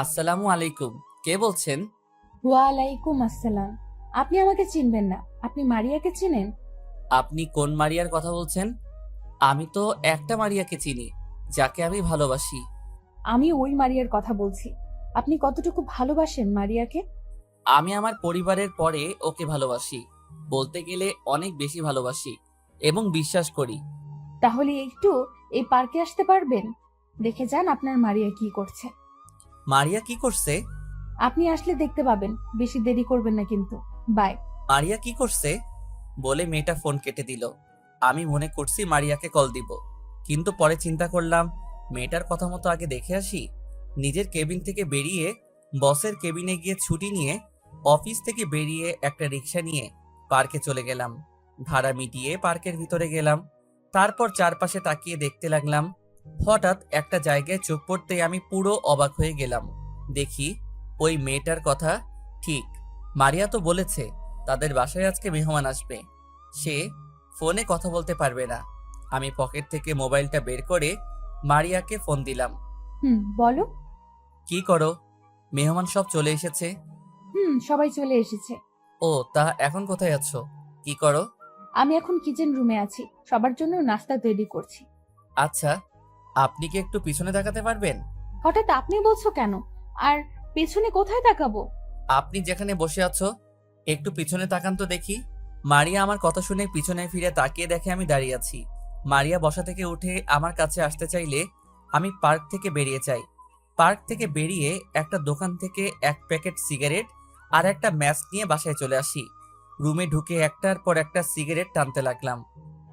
আসসালামু আলাইকুম। কে বলছেন? ওয়ালাইকুম আসসালাম। আপনি আমাকে চিনবেন না? আপনি মারিয়াকে চিনেন? আপনি কোন মারিয়ার কথা বলছেন? আমি তো একটা মারিয়াকে চিনি, যাকে আমি ভালোবাসি। আমি ওই মারিয়ার কথা বলছি। আপনি কতটুকু ভালোবাসেন মারিয়াকে? আমি আমার পরিবারের পরে ওকে ভালোবাসি। বলতে গেলে অনেক বেশি ভালোবাসি এবং বিশ্বাস করি। তাহলে একটু এই পার্কে আসতে পারবেন? দেখে যান আপনার মারিয়া কি করছে। মারিয়া কি করছে? আপনি আসলে দেখতে পাবেন। বেশি দেরি করবেন না কিন্তু। বাই। মারিয়া কি করছে বলে মেয়েটা ফোন কেটে দিল। আমি মনে করছি মারিয়াকে কল দিব, কিন্তু পরে চিন্তা করলাম মেয়েটার কথা মতো আগে দেখে আসি। নিজের কেবিন থেকে বেরিয়ে বসের কেবিনে গিয়ে ছুটি নিয়ে অফিস থেকে বেরিয়ে একটা রিক্সা নিয়ে পার্কে চলে গেলাম। ভাড়া মিটিয়ে পার্কের ভিতরে গেলাম। তারপর চারপাশে তাকিয়ে দেখতে লাগলাম। হঠাৎ একটা জায়গায় চোখ পড়তেই আমি পুরো অবাক হয়ে গেলাম। দেখি ওই মেয়েটার কথা ঠিক। মারিয়া তো বলেছে তাদের বাসায় আজকে মেহমান আসবে। সে ফোনে কথা বলতে পারবে না। আমি পকেট থেকে মোবাইলটা বের করে মারিয়াকে ফোন দিলাম। বলো। কি করো? মেহমান সব চলে এসেছে। সবাই চলে এসেছে। ও, তা এখন কোথায় আছো? কি করো? আমি এখন কিচেন রুমে আছি। সবার জন্য নাস্তা তৈরি করছি। আচ্ছা, আপনি কি একটু পিছনে তাকাতে পারবেন? হঠাৎ আপনি বলছো কেন? আর পেছনে কোথায় তাকাবো? আপনি যেখানে বসে আছো একটু পিছনে তাকান তো দেখি। মারিয়া আমার কথা শুনে পিছনে ফিরে তাকিয়ে দেখে আমি দাঁড়িয়ে আছি। মারিয়া বসা থেকে উঠে আমার কাছে আসতে চাইলে আমি পার্ক থেকে বেরিয়ে যাই। পার্ক থেকে বেরিয়ে একটা দোকান থেকে এক প্যাকেট সিগারেট আর একটা ম্যাচ নিয়ে বাসায় চলে আসি। রুমে ঢুকে একটার পর একটা সিগারেট টানতে লাগলাম।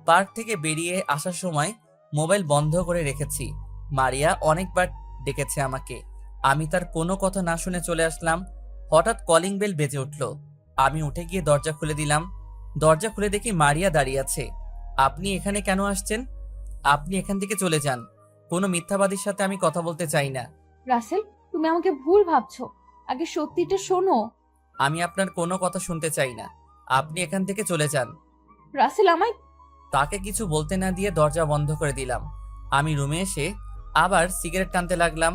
পার্ক থেকে বেরিয়ে আসার সময় মোবাইল বন্ধ করে রেখেছি। মারিয়া অনেকবার ডেকেছে আমাকে, আমি তার কোনো কথা না শুনে চলে আসলাম। হঠাৎ কলিং বেল বেজে উঠল। আমি উঠে গিয়ে দরজা খুলে দিলাম। দরজা খুলে দেখি মারিয়া দাঁড়িয়ে আছে। আপনি এখানে কেন আসছেন? আপনি এখান থেকে চলে যান। কোনো মিথ্যাবাদীর সাথে আমি কথা বলতে চাই না। রাসেল, তুমি আমাকে ভুল ভাবছো। আগে সত্যিটা শোনো। আমি আপনার কোনো কথা শুনতে চাই না। আপনি এখান থেকে চলে যান। রাসেল আমায়। তাকে কিছু বলতে না দিয়ে দরজা বন্ধ করে দিলাম। আমি রুমে এসে আবার সিগারেট টানতে লাগলাম।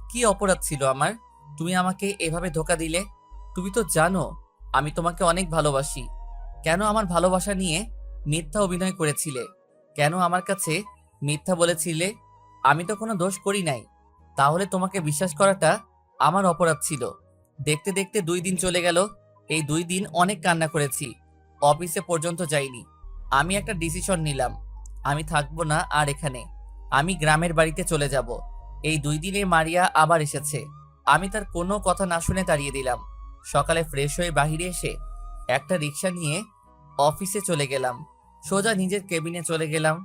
কি অপরাধ ছিল আমার? তুমি আমাকে এভাবে ধোঁকা দিলে। তুমি তো জানো আমি তোমাকে অনেক ভালোবাসি। কেন আমার ভালোবাসা নিয়ে মিথ্যা অভিনয় করেছিলে? কেন আমার কাছে মিথ্যা বলেছিলে? আমি তো কোনো দোষ করি নাই। তাহলে তোমাকে বিশ্বাস করাটা আমার অপরাধ ছিল। দেখতে দেখতে 2 দিন চলে গেল। এই 2 দিন অনেক কান্না করেছি। অফিসে পর্যন্ত যাইনি। আমি একটা ডিসিশন নিলাম, আমি থাকবো না আর এখানে। আমি গ্রামের বাড়িতে চলে যাব। এই 2 দিনে মারিয়া আবার এসেছে। আমি তার কোনো কথা না শুনে তাড়িয়ে দিলাম। সকালে ফ্রেশ হয়ে বাহিরে এসে একটা রিক্সা নিয়ে অফিসে চলে গেলাম। সোজা নিজের কেবিনে চলে গেলাম।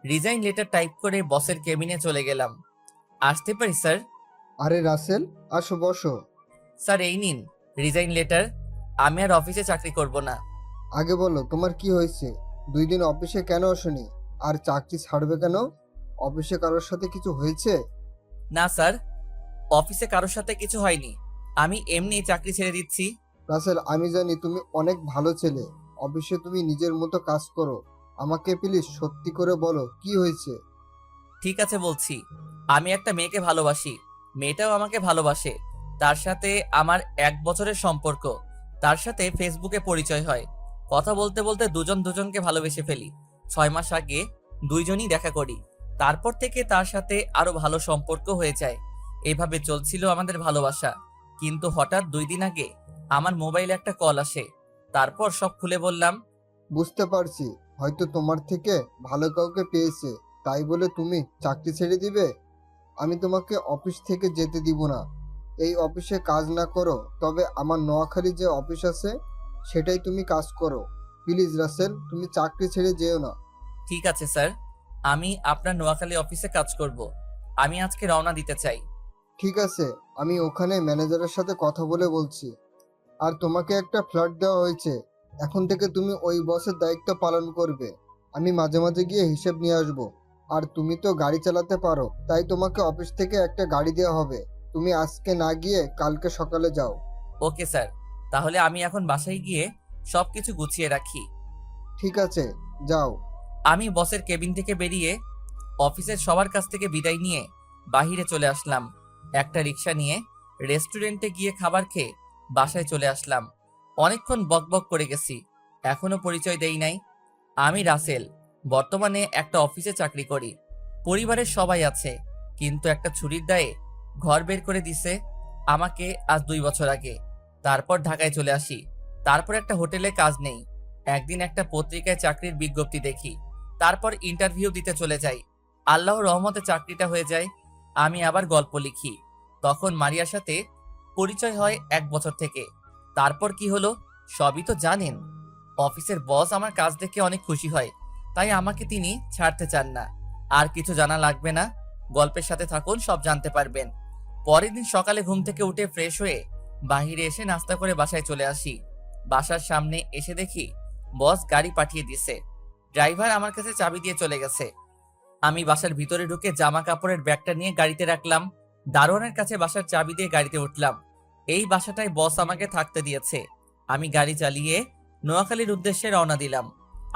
রিজাইন লেটার টাইপ করে বসের কেবিনে চলে গেলাম। আসতে পারি স্যার? আরে রাসেল, আসো বসো। স্যার এই নিন রিজাইন লেটার। আমি আর অফিসে চাকরি করব না। আগে বলো তোমার কি হয়েছে? 2 দিন অফিসে কেন আসোনি? আর চাকরি ছাড়বে কেন? অফিসে কারোর সাথে কিছু হয়েছে? না স্যার, অফিসে কারোর সাথে কিছু হয়নি। আমি এমনি চাকরি ছেড়ে দিচ্ছি। রাসেল, আমি জানি তুমি অনেক ভালো ছেলে। অফিসে তুমি নিজের মতো কাজ করো। আমাকে প্লিজ সত্যি করে বলো কি হয়েছে। ঠিক আছে বলছি, আমি একটা মেয়েকে ভালোবাসি। মেয়েটাও আমাকে ভালোবাসে। তার সাথে আমার 1 বছরের সম্পর্ক। তার সাথে ফেসবুকে পরিচয় হয়। কথা বলতে বলতে দুজন দুজনকে ভালোবেসে ফেলি। 6 মাস আগে দুইজনই দেখা করি। তারপর থেকে তার সাথে আরো ভালো সম্পর্ক হয়ে যায়। এভাবে চলছিল আমাদের ভালোবাসা। কিন্তু হঠাৎ 2 দিন আগে আমার মোবাইলে একটা কল আসে। তারপর সব খুলে বললাম। বুঝতে পারছি, হয়তো তোমার থেকে ভালো কাউকে পেয়েছে, তাই বলে তুমি চাকরি ছেড়ে দিবে? আমি তোমাকে অফিস থেকে যেতে দিব না। এই অফিসে কাজ না করো, তবে আমার নোয়াখালী যে অফিস আছে সেটাই তুমি কাজ করো। প্লিজ রাসেল, তুমি চাকরি ছেড়ে যেও না। ঠিক আছে স্যার, আমি আপনার নোয়াখালী অফিসে কাজ করব। আমি আজকে রওনা দিতে চাই। ঠিক আছে, আমি ওখানে ম্যানেজারের সাথে কথা বলে বলছি। আর তোমাকে একটা ফ্ল্যাট দেওয়া হয়েছে। এখন থেকে তুমি ওই বসের দায়িত্ব পালন করবে। আমি মাঝে মাঝে গিয়ে হিসেব নিয়ে আসবো। আর তুমি তো গাড়ি চালাতে পারো, তাই তোমাকে অফিস থেকে একটা গাড়ি দেওয়া হবে। তুমি আজকে না গিয়ে কালকে সকালে যাও। ওকে স্যার, তাহলে আমি এখন বাসায় গিয়ে সবকিছু গুছিয়ে রাখি। ঠিক আছে, যাও। আমি বসের কেবিন থেকে বেরিয়ে অফিসের সবার কাছ থেকে বিদায় নিয়ে বাহিরে চলে আসলাম। একটা রিক্সা নিয়ে রেস্টুরেন্টে গিয়ে খাবার খেয়ে বাসায় চলে আসলাম। অনেকক্ষণ বকবক করে গেছি, এখনো পরিচয় দেই নাই। আমি রাসেল, বর্তমানে একটা অফিসে চাকরি করি। পরিবারের সবাই আছে, কিন্তু একটা ছুরির দায়ে ঘর বের করে দিছে আমাকে আজ 2 বছর আগে। তারপর ঢাকায় চলে আসি। তারপর একটা হোটেলে কাজ নেই। একদিন একটা পত্রিকায় চাকরির বিজ্ঞপ্তি দেখি, তারপর ইন্টারভিউ দিতে চলে যাই। আল্লাহর রহমতে চাকরিটা হয়ে যায়। আমি আবার গল্প লিখি। তখন মারিয়ার সাথে পরিচয় হয় 1 বছর থেকে। তারপর কি হলো সবই তো জানেন। অফিসের বস আমার কাজ দেখে অনেক খুশি হয়, তাই আমাকে তিনি ছাড়তে চান না। আর কিছু জানা লাগবে না, গল্পের সাথে থাকুন, সব জানতে পারবেন। পরের দিন সকালে ঘুম থেকে উঠে ফ্রেশ হয়ে বাহিরে এসে নাস্তা করে বাসায় চলে আসি। বাসার সামনে এসে দেখি বস গাড়ি পাঠিয়ে দিছে। ড্রাইভার আমার কাছে চাবি দিয়ে চলে গেছে। আমি বাসার ভিতরে ঢুকে জামা কাপড়ের ব্যাগটা নিয়ে গাড়িতে রাখলাম। দারোয়ানের কাছে বাসার চাবি দিয়ে গাড়িতে উঠলাম। এই বাসাটায় বস আমাকে থাকতে দিয়েছে। আমি গাড়ি চালিয়ে নোয়াখালীর উদ্দেশ্যে রওনা দিলাম।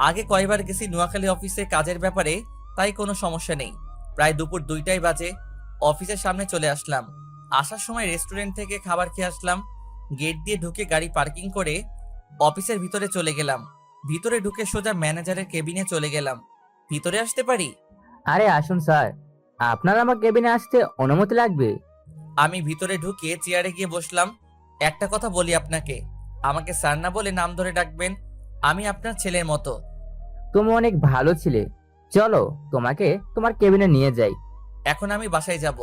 আগে কয়বার গেছি নোয়াখালী অফিসে কাজের ব্যাপারে, তাই কোনো সমস্যা নেই। প্রায় দুপুর 2টাই বাজে। অফিসের সামনে চলে আসলাম। আসার সময় রেস্টুরেন্ট থেকে খাবার খেয়ে আসলাম। গেট দিয়ে ঢুকে গাড়ি পার্কিং করে অফিসের ভিতরে চলে গেলাম। ভিতরে ঢুকে সোজা ম্যানেজারের কেবিনে চলে গেলাম। ভিতরে আসতে পারি? আরে আসুন স্যার, আপনার আমার কেবিনে আসতে অনুমতি লাগবে? আমি ভিতরে ঢুকে চেয়ারে গিয়ে বসলাম। একটা কথা বলি আপনাকে, আমাকে স্যার না বলে নাম ধরে ডাকবেন। আমি আপনার ছেলের মতো। তুমি অনেক ভালো ছিলে, চলো তোমাকে তোমার কেবিনে নিয়ে যাই। এখন আমি বাসায় যাব।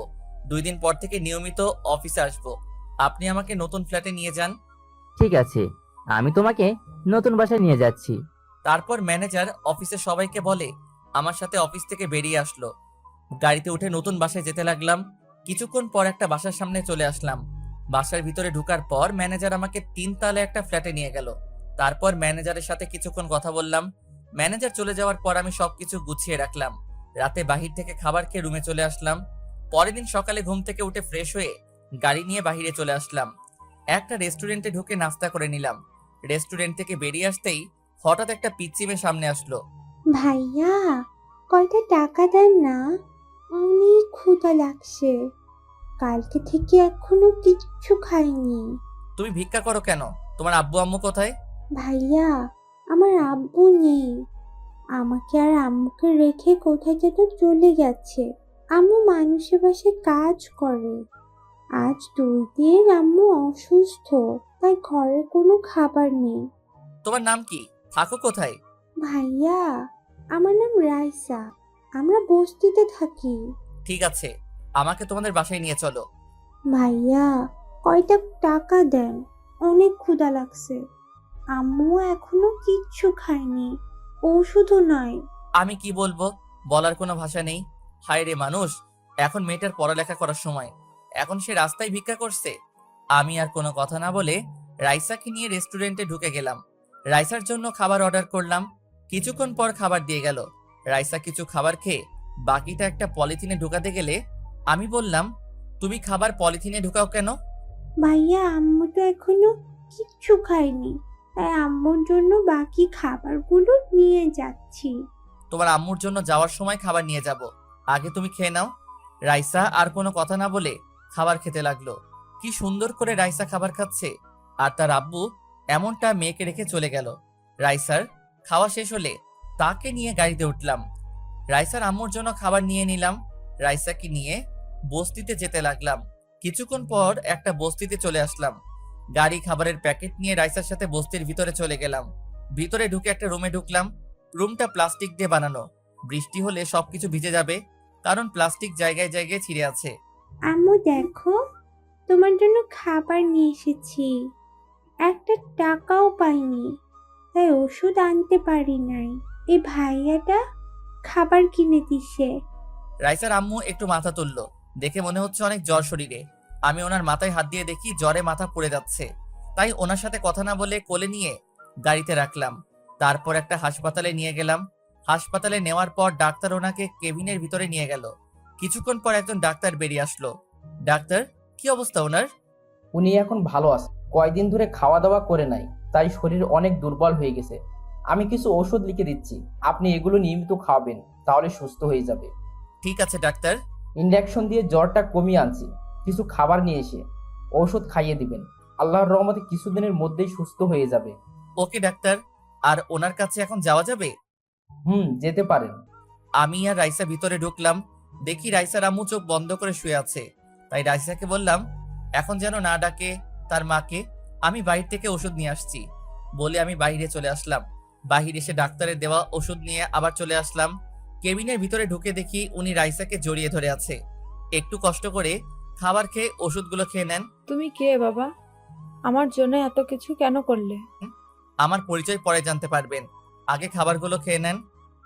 2 দিন পর থেকে নিয়মিত অফিসে আসব। আপনি আমাকে নতুন ফ্ল্যাটে নিয়ে যান। ঠিক আছে, আমি তোমাকে নতুন বাসায় নিয়ে যাচ্ছি। তারপর ম্যানেজার অফিসের সবাইকে বলে আমার সাথে অফিস থেকে বেরিয়ে আসলো। গাড়িতে উঠে নতুন বাসায় যেতে লাগলাম। কিছুক্ষণ পর একটা বাসার সামনে চলে আসলাম। বাসার ভিতরে ঢোকার পর ম্যানেজার আমাকে 3 তলায় একটা ফ্ল্যাটে নিয়ে গেল। তারপর ম্যানেজারের সাথে কিছুক্ষণ কথা বললাম। ম্যানেজার চলে যাওয়ার পর আমি সবকিছু গুছিয়ে রাখলাম। রাতে বাহির থেকে খাবার খেয়ে রুমে চলে আসলাম। পরের দিন সকালে ঘুম থেকে উঠে ফ্রেশ হয়ে গাড়ি নিয়ে বাহিরে চলে আসলাম। একটা রেস্টুরেন্টে ঢুকে নাস্তা করে নিলাম। রেস্টুরেন্ট থেকে বেরিয়ে আসতেই হঠাৎ একটা পিচ্চি মেয়ে সামনে আসলো। ভাইয়া, কয়টা টাকা দেন না, অনেক ক্ষুধা লাগছে। কালকে থেকে এখনো কিচ্ছু খাইনি। তুমি ভিক্ষা করো কেন? তোমার আব্বু আম্মু কোথায়? ভাইয়া, আমার আব্বু নেই। আমাকে আর আম্মুকে রেখে কোথায় যেন চলে গেছে। আম্মু মানুষের বাসায় কাজ করে। আজ 2 দিন আম্মু অসুস্থ, তাই ঘরে কোনো খাবার নেই। তোমার নাম কি? থাকো কোথায়? ভাইয়া, আমার নাম রাইসা। আমরা বস্তিতে থাকি। ঠিক আছে, আমাকে তোমাদের বাসায় নিয়ে চলো। ভাইয়া, কয়টা টাকা দেন, অনেক ক্ষুধা লাগছে। আম্মু এখনো কিচ্ছু খায়নি, ওষুধও নাই। আমি কি বলবো, বলার কোনো ভাষা নেই। হায় রে মানুষ, এখন মেয়েটার পড়ালেখা করার সময়, এখন সে রাস্তায় ভিক্ষা করছে। আমি আর কোনো কথা না বলে রাইসাকে নিয়ে রেস্টুরেন্টে ঢুকে গেলাম। রাইসার জন্য খাবার অর্ডার করলাম। কিছুক্ষণ পর খাবার দিয়ে গেল। রাইসা কিছু খাবার খেয়ে বাকিটা একটা পলিথিনে ঢুকাতে গেলে আমি বললাম, তুমি খাবার পলিথিনে ঢুকাও কেন? ভাইয়া, আম্মু তো এখনো কিচ্ছু খায়নি, তাই আম্মুর জন্য বাকি খাবারগুলো নিয়ে যাচ্ছি। তোমার আম্মুর জন্য যাওয়ার সময় খাবার নিয়ে যাব, আগে তুমি খেয়ে নাও। রাইসা আর কোনো কথা না বলে খাবার খেতে লাগলো। কি সুন্দর করে রাইসা খাবার খাচ্ছে, আর তার আব্বু এমনটা মেয়েকে রেখে চলে গেল। রাইসার খাওয়া শেষ হলে তাকে নিয়ে গাড়িতে উঠলাম। রাইসার আম্মুর জন্য খাবার নিয়ে নিলাম। রাইসাকে নিয়ে বস্তিতে যেতে লাগলাম। কিছুক্ষণ পর একটা বস্তিতে চলে আসলাম। গাড়ি খাবারের প্যাকেট নিয়ে রাইসার সাথে বস্তির ভিতরে চলে গেলাম। ভিতরে ঢুকে একটা রুমে ঢুকলাম। রুমটা প্লাস্টিক দিয়ে বানানো। বৃষ্টি হলে সবকিছু ভিজে যাবে, কারণ প্লাস্টিক জায়গায় জায়গায় ছিঁড়ে আছে। আম্মু দেখো, তোমার জন্য খাবার নিয়ে এসেছি। একটা টাকাও পাইনি, তাই ওষুধ আনতে পারি নাই। এই ভাইয়াটা খাবার কিনে দিছে। রাইসার আম্মু একটু মাথা তুললো, দেখে মনে হচ্ছে অনেক জ্বর শরীরে। আমি ওনার মাথায় হাত দিয়ে দেখি জ্বরে মাথা পড়ে যাচ্ছে, তাই ওনার সাথে কথা না বলে কোলে নিয়ে গাড়িতে রাখলাম। তারপর একটা হাসপাতালে নিয়ে গেলাম। হাসপাতালে নেওয়ার পর ডাক্তার ওনাকে কেবিনের ভিতরে নিয়ে গেল। কিছুক্ষণ পর একজন ডাক্তার বেরিয়ে আসলো। ডাক্তার, কি অবস্থা ওনার? উনি এখন ভালো আছে, কয়দিন ধরে খাওয়া দাওয়া করে নাই, তাই শরীর অনেক দুর্বল হয়ে গেছে। আমি কিছু ওষুধ লিখে দিচ্ছি, আপনি এগুলো নিয়মিত খাওয়াবেন, তাহলে সুস্থ হয়ে যাবে। ঠিক আছে ডাক্তার। ইনজেকশন দিয়ে জ্বরটা কমিয়ে আনছি, কিছু খাবার নিয়ে এসে। ঔষধ খাইয়ে দিবেন। আল্লাহর রহমতে কিছুদিনের মধ্যেই সুস্থ হয়ে যাবে। ওকে ডাক্তার, আর ওনার কাছে এখন যাওয়া যাবে? যেতে পারেন। আমি আর রাইসা ভিতরে ঢুকলাম, দেখি রাইসার আম্মু চোখ বন্ধ করে শুয়ে আছে। তাই রাইসাকে বললাম এখন যেন না ডাকে তার মাকে, আমি বাইরে থেকে ওষুধ নিয়ে আসছি বলে আমি বাইরে চলে আসলাম। বাহিরে এসে ডাক্তারের দেওয়া ওষুধ নিয়ে আবার চলে আসলাম। কেবিনের ভিতরে ঢুকে দেখি উনি রাইসাকে জড়িয়ে ধরে আছে। একটু কষ্ট করে খাবার খেয়ে ওষুধগুলো খেয়ে নেন। তুমি কে বাবা? আমার জন্য এত কিছু কেন করলে? আমার পরিচয় পরে জানতে পারবেন, আগে খাবারগুলো খেয়ে নেন।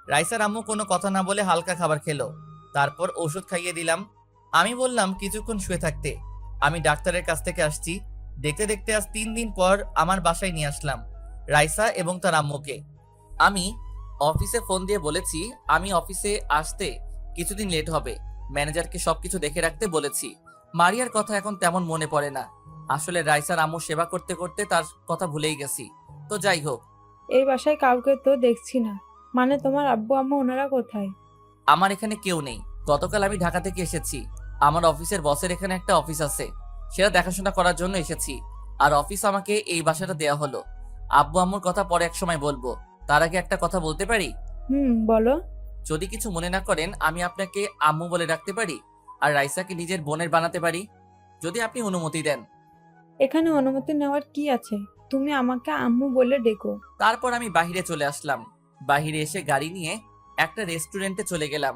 রাইসার আম্মু কোনো কথা না বলে হালকা খাবার খেলো, তারপর ওষুধ খাইয়ে দিলাম। আমি বললাম কিছুক্ষণ শুয়ে থাকতে, আমি ডাক্তারের কাছ থেকে আসছি। দেখতে দেখতে আজ 3 দিন পর আমার বাসায় নিয়ে আসলাম রাইসা এবং তার আম্মুকে। আমি অফিসে ফোন দিয়ে বলেছি আমি অফিসে আসতে কিছুদিন লেট হবে, ম্যানেজারকে সবকিছু দেখে রাখতে বলেছি। মারিয়ার কথা এখন তেমন মনে পড়ে না, আসলে রাইসার আম্মু সেবা করতে করতে তার কথা ভুলেই গেছি। তো যাই হোক, এই বাসায় কাউকে তো দেখছি না। মানে তোমার আব্বু আম্মা ওনারা কোথায়? আমার এখানে কেউ নেই। গতকাল আমি ঢাকা থেকে এসেছি, আমার অফিসের বসের এখানে একটা অফিস আছে, সেটা দেখাশোনা করার জন্য এসেছি। আর অফিস আমাকে এই বাসাটা দেয়া হলো। আব্বু আম্মুর কথা পরে এক সময় বলবো, তার আগে একটা কথা বলতে পারি? বলো। যদি কিছু মনে না করেন আমি আপনাকে আম্মু বলে ডাকতে পারি, আর রাইসাকে নিজের বোনের বানাতে পারি, যদি আপনি অনুমতি দেন। এখানে অনুমতি নেওয়ার কি আছে? তুমি আমাকে আম্মু বলে ডেকো। তারপর আমি বাহিরে চলে আসলাম। বাহিরে এসে গাড়ি নিয়ে একটা রেস্টুরেন্টে চলে গেলাম।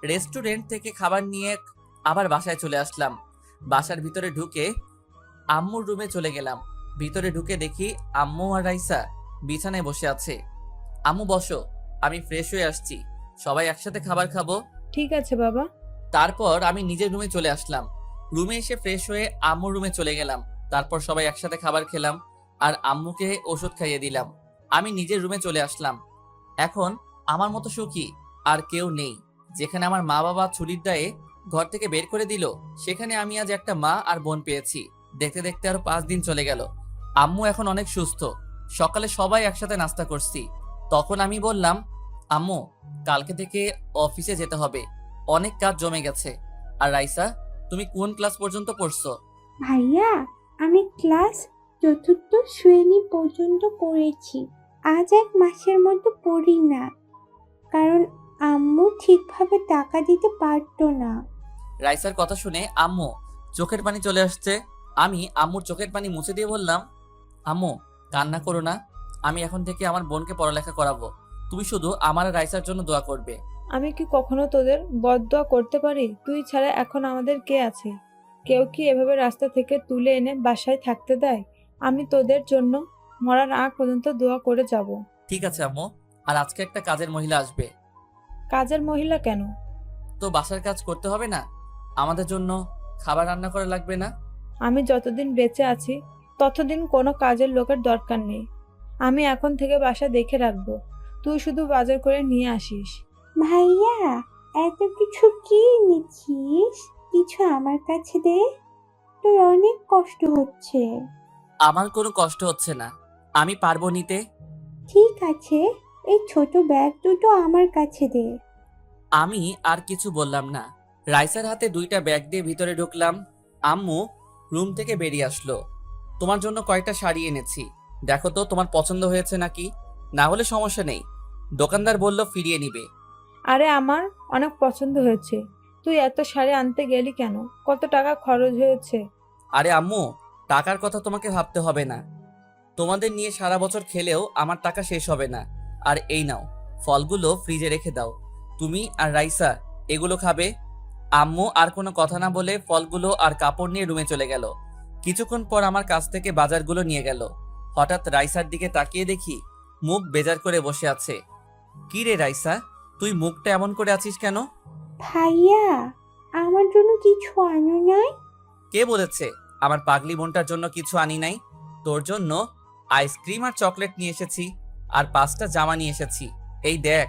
রেস্টুরেন্ট থেকে খাবার নিয়ে আবার বাসায় চলে আসলাম। বাসার ভিতরে ঢুকে আম্মুর রুমে চলে গেলাম। ভিতরে ঢুকে দেখি আম্মু আর রাইসা বিছানায় বসে আছে। আম্মু বসো, আমি ফ্রেশ হয়ে আসছি, সবাই একসাথে খাবার খাবো। ঠিক আছে বাবা। তারপর আমি নিজের রুমে চলে আসলাম। রুমে এসে ফ্রেশ হয়ে আম্মুর রুমে চলে গেলাম। তারপর সবাই একসাথে খাবার খেলাম আর আম্মুকে ওষুধ খাইয়ে দিলাম। আমি নিজের রুমে চলে আসলাম। এখন আমার মতো সুখী আর কেউ নেই। যেখানে আমার মা বাবা ছুরির দায়ে ঘর থেকে বের করে দিল, সেখানে আমি আজ একটা মা আর বোন পেয়েছি। দেখতে দেখতে আরো 5 দিন চলে গেল। আম্মু এখন অনেক সুস্থ। সকালে সবাই একসাথে নাস্তা করছি। তখন আমি বললাম, আম্মু কালকে থেকে অফিসে যেতে হবে, অনেক কাজ জমে গেছে। আর রাইসা, তুমি কোন ক্লাস পর্যন্ত পড়ছো? ভাইয়া, আমি ক্লাস 4র্থ শ্রেণী পর্যন্ত পড়েছি। আজ 1 মাসের মতো পড়ি না, কারণ আম্মু ঠিকভাবে টাকা দিতে পারতো না। রাইসার কথা শুনে আম্মু চোখের পানি চলে আসছে। আমি আম্মুর চোখের পানি মুছে দিয়ে বললাম, আম্মু কান্না করো না, আমি এখন থেকে আমার বোনকে পড়ালেখা করাবো। তুমি শুধু আমার আর রাইসার জন্য দোয়া করবে। আমি কি কখনো তোদের বদদোয়া করতে পারি? তুই ছাড়া এখন আমাদের কে আছে? কেউ কি এভাবে রাস্তা থেকে তুলে এনে বাসায় থাকতে দেয়? আমি তোদের জন্য মরার আগ পর্যন্ত দোয়া করে যাব। ঠিক আছে আম্মু, আর আজকে একটা কাজের মহিলা আসবে। কাজের মহিলা কেন? তো বাসার কাজ করতে হবে না? আমাদের জন্য খাবার রান্না করা লাগবে না? আমি যতদিন বেঁচে আছি ততদিন কোনো কাজের লোকের দরকার নেই। আমি এখন থেকে বাসা দেখে রাখবো, তুই শুধু বাজার করে নিয়ে আসিস। ভাইয়া, এত কিছু কি এনেছিস? কিছু আমার কাছে দে, তোর অনেক কষ্ট হচ্ছে। আমার কোনো কষ্ট হচ্ছে না, আমি পারবো নিতে। ঠিক আছে, এই ছোট ব্যাগ দুটো আমার কাছে দে। আমি আর কিছু বললাম না। রাইসার হাতে 2টা ব্যাগ দিয়ে ভিতরে ঢুকলাম। আম্মু রুম থেকে বেরিয়ে আসলো। তোমার জন্য কয়েকটা শাড়ি এনেছি, দেখো তো তোমার পছন্দ হয়েছে নাকি, না হলে সমস্যা নেই, দোকানদার বলল ফিরিয়ে নিবে। আরে আমার অনেক পছন্দ হয়েছে। তুই এত শাড়ি আনতে গেলি কেন? কত টাকা খরচ হয়েছে? আরে আম্মু, টাকার কথা তোমাকে ভাবতে হবে না, তোমাদের নিয়ে সারা বছর খেলেও আমার টাকা শেষ হবে না। আর এই নাও, ফলগুলো ফ্রিজে রেখে দাও, তুমি আর রাইসা এগুলো খাবে। আম্মু আর কোনো কথা না বলে ফলগুলো আর কাপড় নিয়ে রুমে চলে গেল। কিছুক্ষণ পর আমার কাছ থেকে বাজারগুলো নিয়ে গেল। হঠাৎ রাইসার দিকে তাকিয়ে দেখি মুখ বেজার করে বসে আছে। কি রে রাইসা, তুই মুখটা এমন করে আছিস কেন? ভাইয়া, আমার জন্য কিছু আনো নাই? কে বলেছে আমার পাগলি বোনটার জন্য কিছু আনি নাই? তোর জন্য আইসক্রিম আর চকলেট নিয়ে এসেছি, আর 5টা জামা নিয়ে এসেছি, এই দেখ।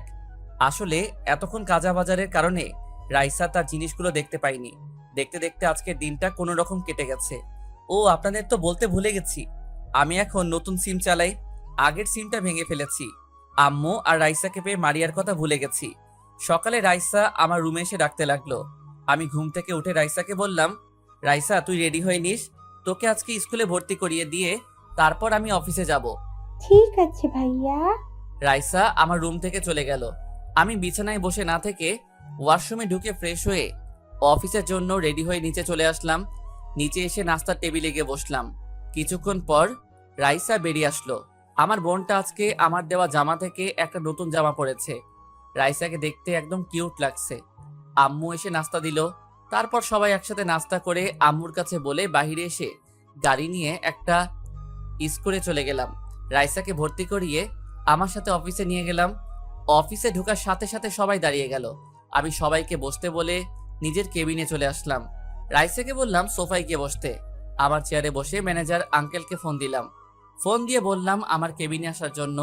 আসলে এতক্ষণ কাজা বাজারের কারণে রাইসা তার জিনিসগুলো দেখতে পাইনি। দেখতে দেখতে আজকের দিনটা কোনো রকম কেটে গেছে। ও আপনাদের তো বলতে ভুলে গেছি, আমি এখন নতুন সিম চালাই, আগের সিমটা ভেঙে ফেলেছি। আম্মু আর রাইসাকে পেয়ে মারিয়ার কথা ভুলে গেছি। সকালে রাইসা আমার রুমে এসে ডাকতে লাগলো। আমি ঘুম থেকে উঠে রাইসাকে বললাম, রাইসা তুই রেডি হয়ে নিস, তোকে আজকে স্কুলে ভর্তি করিয়ে দিয়ে তারপর আমি অফিসে যাব। ঠিক আছে ভাইয়া। রাইসা আমার রুম থেকে চলে গেল। আমি বিছানায় বসে না থেকে ওয়াশরুমে ঢুকে ফ্রেশ হয়ে অফিসের জন্য রেডি হয়ে নিচে চলে আসলাম। নিচে এসে নাস্তার টেবিলে গিয়ে বসলাম। কিছুক্ষণ পর রাইসা বেরিয়ে আসলো। আমার বোনটা আজকে আমার দেওয়া জামা থেকে একটা নতুন জামা পরেছে। রাইসাকে দেখতে একদম কিউট লাগছে। আম্মু এসে নাস্তা দিল। তারপর সবাই একসাথে নাস্তা করে আম্মুর কাছে বলে বাইরে এসে গাড়ি নিয়ে একটা স্কুলে চলে গেলাম। রাইসাকে ভর্তি করিয়ে আমার সাথে অফিসে নিয়ে গেলাম। অফিসে ঢোকার সাথে সাথে সবাই দাঁড়িয়ে গেল। আমি সবাইকে বসতে বলে নিজের কেবিনে চলে আসলাম। রাইসাকে বললাম সোফায় গিয়ে বসতে। আমার চেয়ারে বসে ম্যানেজার আঙ্কেলকে ফোন দিলাম। ফোন দিয়ে বললাম আমার কেবিনে আসার জন্য।